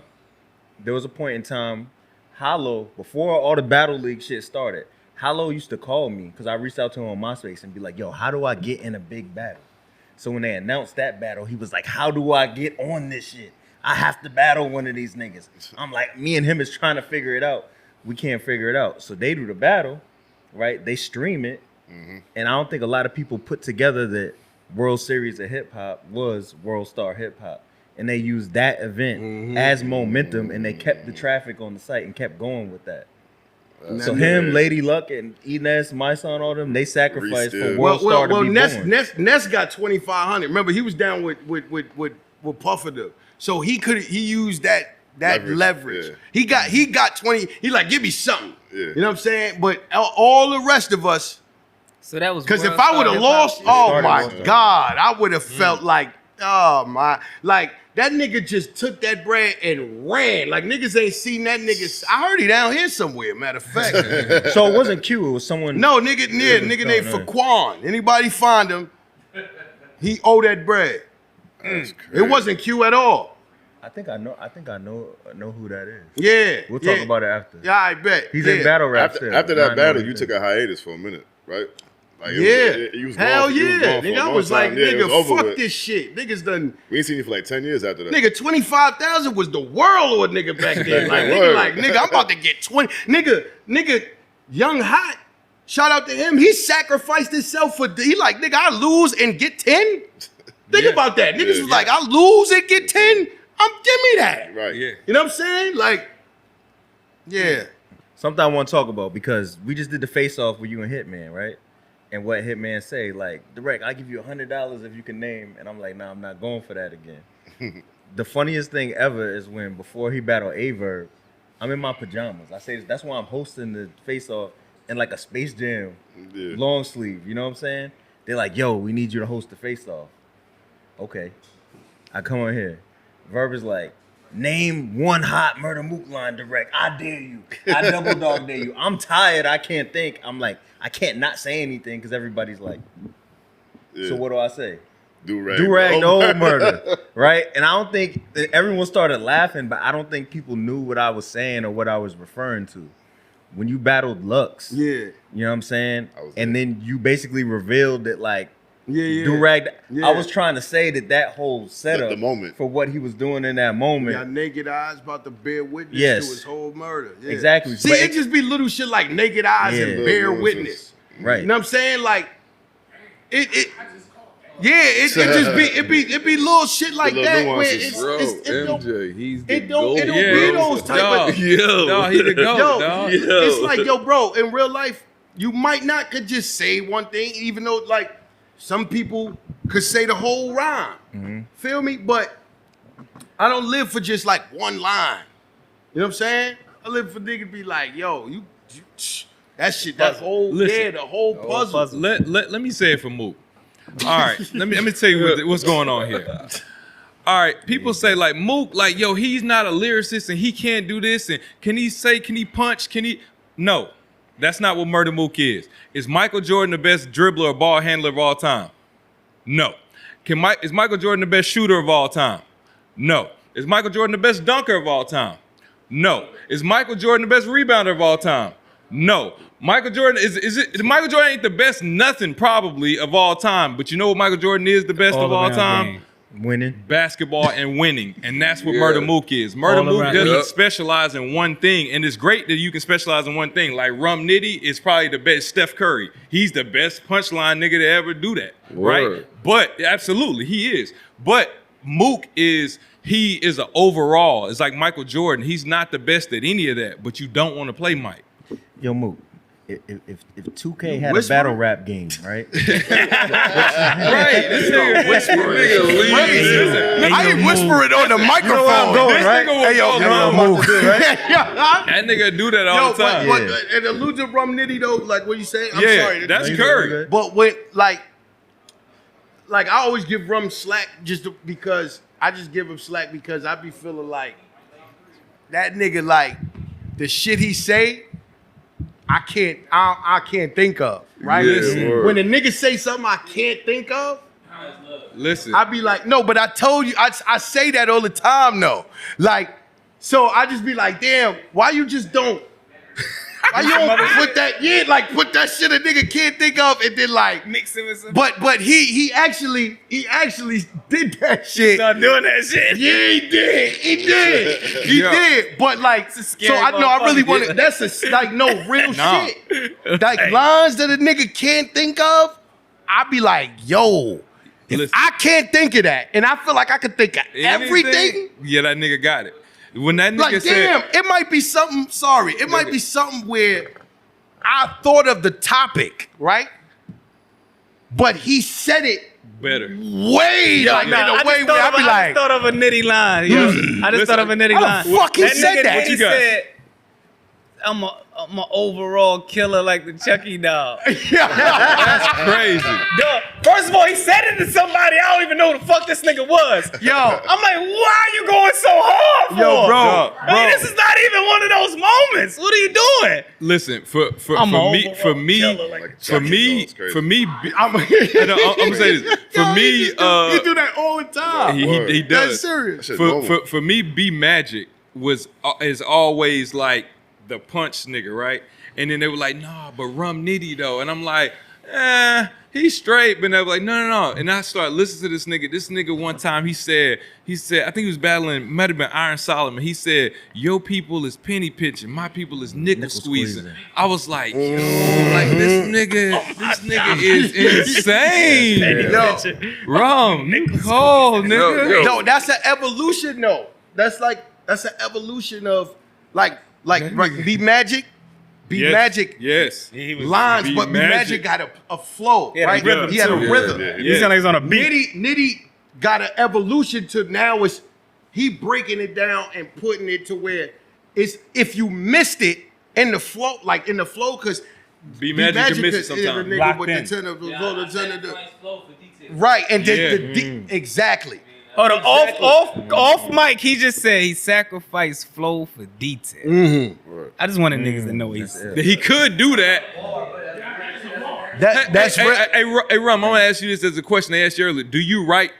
There was a point in time, Hollow, before all the Battle League shit started, Hollow used to call me because I reached out to him on MySpace and be like, yo, how do I get in a big battle? So when they announced that battle, he was like, how do I get on this shit? I have to battle one of these niggas. I'm like, me and him is trying to figure it out. We can't figure it out. So they do the battle, right? They stream it. And I don't think a lot of people put together that World Series of Hip Hop was World Star Hip Hop. And they used that event as momentum, and they kept the traffic on the site and kept going with that. So him, Lady Luck, and Enes, my son, all them, they sacrificed for World Star to be born. Ness got 2,500. Remember, he was down with Puffer though. So he used that leverage. Yeah. He got 20. He like, give me something. Yeah. You know what I'm saying? But all the rest of us. So that was because if I would have lost, oh my God, I would have felt like Oh my, like that nigga just took that bread and ran. Like niggas ain't seen that nigga. I heard he down here somewhere, matter of fact. So it wasn't Q, it was someone. No, nigga named Faquan. Anybody find him, he owe that bread. It wasn't Q at all. I think I know who that is. Yeah. We'll talk about it after. Yeah, I bet. He's in battle rap still. After that I know battle, who you it took is. a hiatus for a minute, right? Like Yeah. you was Hell gone, you was yeah. gone for a Nigga, I long was like, time. Yeah, it was nigga, over fuck with. this shit. Niggas done. We ain't seen you for like 10 years after that. Nigga, 25,000 was the world of a nigga back then. Like, nigga, I'm about to get 20. Nigga, Young Hot, shout out to him. He sacrificed himself for, he like, nigga, I lose and get 10? Think about that. Niggas was like, I lose and get 10? Give me that. Right. Yeah. You know what I'm saying? Like, yeah. Something I want to talk about because we just did the face off with you and Hitman, right? And what Hitman say, like, Drect, I'll give you $100 if you can name. And I'm like, nah, I'm not going for that again. The funniest thing ever is when before he battled Averb, I'm in my pajamas. I say that's why I'm hosting the face off in like a Space Jam long sleeve. You know what I'm saying? They're like, yo, we need you to host the face off. Okay. I come on here. Verb is like, name one hot Murda Mook line direct. I dare you. I double dog dare you. I'm tired. I can't think. I'm like, I can't not say anything because everybody's like, so what do I say? Do-rag The Old Murda, right? And I don't think everyone started laughing, but I don't think people knew what I was saying or what I was referring to. When you battled Lux, you know what I'm saying? And then you basically revealed that like, Do-rag. I was trying to say that whole setup the moment for what he was doing in that moment. Got naked eyes about to bear witness to his whole murder. Yeah. Exactly. See, it just be little shit like naked eyes and bear witness. Right. You know what I'm saying? Like, it be little shit like that where it don't be those type of he the GOAT, dog. It's like, yo, bro, in real life, you might not could just say one thing, even though like some people could say the whole rhyme. Feel me? But I don't live for just like one line. You know what I'm saying? I live for nigga to be like, yo, you that shit, that whole the whole puzzle. Let me say it for Mook. All right, let me tell you what's going on here. All right, people say like Mook, like yo, he's not a lyricist and he can't do this. And can he punch? No, that's not what Murda Mook is. Is Michael Jordan the best dribbler or ball handler of all time? No. Is Michael Jordan the best shooter of all time? No. Is Michael Jordan the best dunker of all time? No. Is Michael Jordan the best rebounder of all time? No. Michael Jordan Michael Jordan ain't the best nothing probably of all time, but you know what Michael Jordan is the best of all time? Winning. Basketball and winning. And that's what Murda Mook is. Murda Mook doesn't specialize in one thing. And it's great that you can specialize in one thing. Like Rum Nitty is probably the best. Steph Curry. He's the best punchline nigga to ever do that. Right? But absolutely, he is. But Mook he is an overall. It's like Michael Jordan. He's not the best at any of that, but you don't want to play Mike. Yo, Mook. If 2K had a battle rap game, right? Right. This nigga whispering. I ain't whispering on the microphone. You know where I'm going, right? Hey, yo, That nigga do that all the time. And allude to Rum Nitty though, like what you say? I'm sorry. That's Curry. But when like I always give Rum slack because I just give him slack because I be feeling like that nigga like the shit he say. I can't think of, right? Yeah, when a nigga say something I can't think of, listen. I be like, no, but I told you, I say that all the time, though. Like, so I just be like, damn, why you just don't? Why you don't put that, put that shit a nigga can't think of and then like Mix it with some. But he actually did that shit. Start doing that shit. Yeah, he did. But like, so I know I really want to. That's real shit. Like lines that a nigga can't think of. I be like, yo, if I can't think of that, and I feel like I could think of everything. Yeah, that nigga got it. When that nigga damn, it might be something. Sorry, it might be something where I thought of the topic, right? But he said it better. Way in a way where I be like, I just thought of a nitty line. Yo. I just thought of a nitty line. How the fuck he said that? He said, I'm a overall killer like the Chucky dog. That's crazy. Duh. First of all, he said it to somebody. I don't even know who the fuck this nigga was. Yo. I'm like, why are you going so hard for? Yo, bro. I mean, this is not even one of those moments. What are you doing? Listen, for I'm a me, for overall me, killer, like for me, Chucky dog's for me, I'm gonna say this. For Yo, me, he do that all the time. he That's does. serious. Shit normal. For me, B Magic is always like the punch nigga, right? And then they were like, nah, but Rum Nitty though, and I'm like, he's straight, but they were like, no. And I started listening to this nigga. This nigga one time he said, I think he was battling, might have been Iron Solomon. He said, your people is penny pitching, my people is nickel squeezing. I was like, yo, like this nigga is insane. Yo, Rum, cold nigga. no, that's an evolution though. That's an evolution of like B Magic. B Magic Yes. lines, B but B Magic. Magic got a flow, He had a right? rhythm He had a too. rhythm. He sound like he's on a beat. Nitty got an evolution to now is he breaking it down and putting it to where it's if you missed it in the flow, because B Magic can miss it sometimes. Locked with in. the tenor, right? And exactly. Hold on, off mic, he just said he sacrificed flow for detail. I just wanted niggas to know what he said. He could do that. That's Hey, Rum, I'm gonna ask you this as a question I asked you earlier. Do you write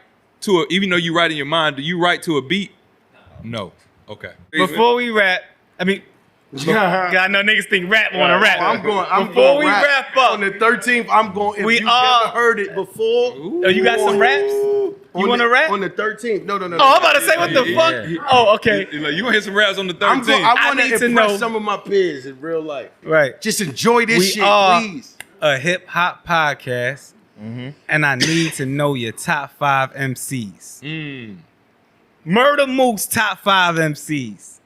to even though you write in your mind, do you write to a beat? No. Okay. Before we rap, I mean, I know niggas think rap want to rap. Before we wrap up on the 13th, I'm going. If We you are- never heard it before, Oh, you got some raps? You want to rap? on the 13th? No. Oh, I'm about to say what the fuck. Oh, okay. Like, you gonna hit some raps on the 13th. I want need to to impress know- some of my peers in real life. Right. Just enjoy this We shit, are please. a hip hop podcast, and I need to know your top 5 MCs. Murda Mook's top 5 MCs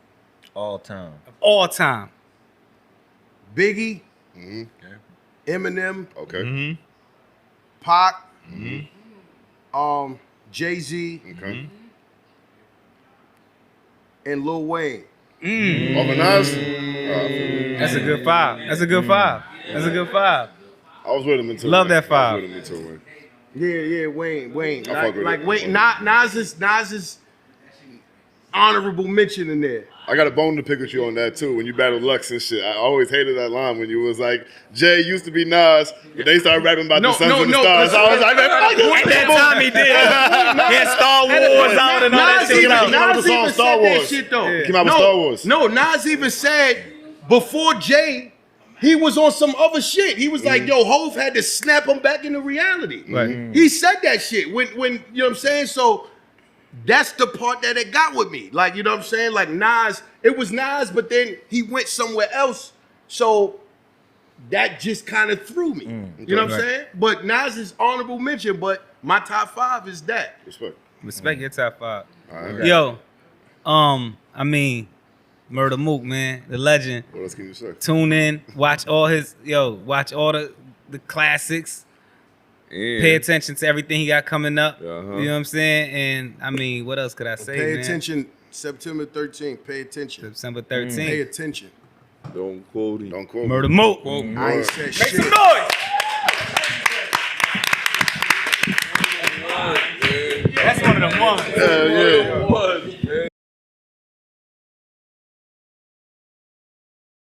All time. of all time. Biggie, Eminem, Okay. Pac, Jay-Z, Okay. and Lil Wayne. Over Nas? That's a good 5. That's a good 5. That's a good 5. I was with him until Love Wayne. that five. I was with him until Wayne. Yeah, Wayne. I fuck with it. Wayne. Nas is honorable mention in there. I got a bone to pick with you on that too. When you battled Lux and shit, I always hated that line when you was like, Jay used to be Nas, but they started rapping about the Sons and the Stars. So I was like, At that time he did. He had Star Wars out and all that Nas shit. even, out. Nas He came out even with Star said that Wars. shit though. He came out with Star Wars. No, Nas even said before Jay, he was on some other shit. He was like, yo, Hov had to snap him back into reality. Right. He said that shit when you know what I'm saying? So that's the part that it got with me. Like, you know what I'm saying? Like Nas, it was Nas, but then he went somewhere else. So that just kind of threw me. You know what I'm saying? But Nas is honorable mention, but my top 5 is that. Respect. Respect your top 5. Alright. Yo, I mean, Murda Mook, man, the legend. What else can you say? Tune in, watch all the classics. Yeah. Pay attention to everything he got coming up. Uh-huh. You know what I'm saying? And I mean, what else could I say? Pay man? attention. September 13th. Pay attention. December Pay 13th. attention. Don't quote him. Don't quote Murda me. Mook. I ain't said Make shit. some noise. That's one of them ones. Yeah.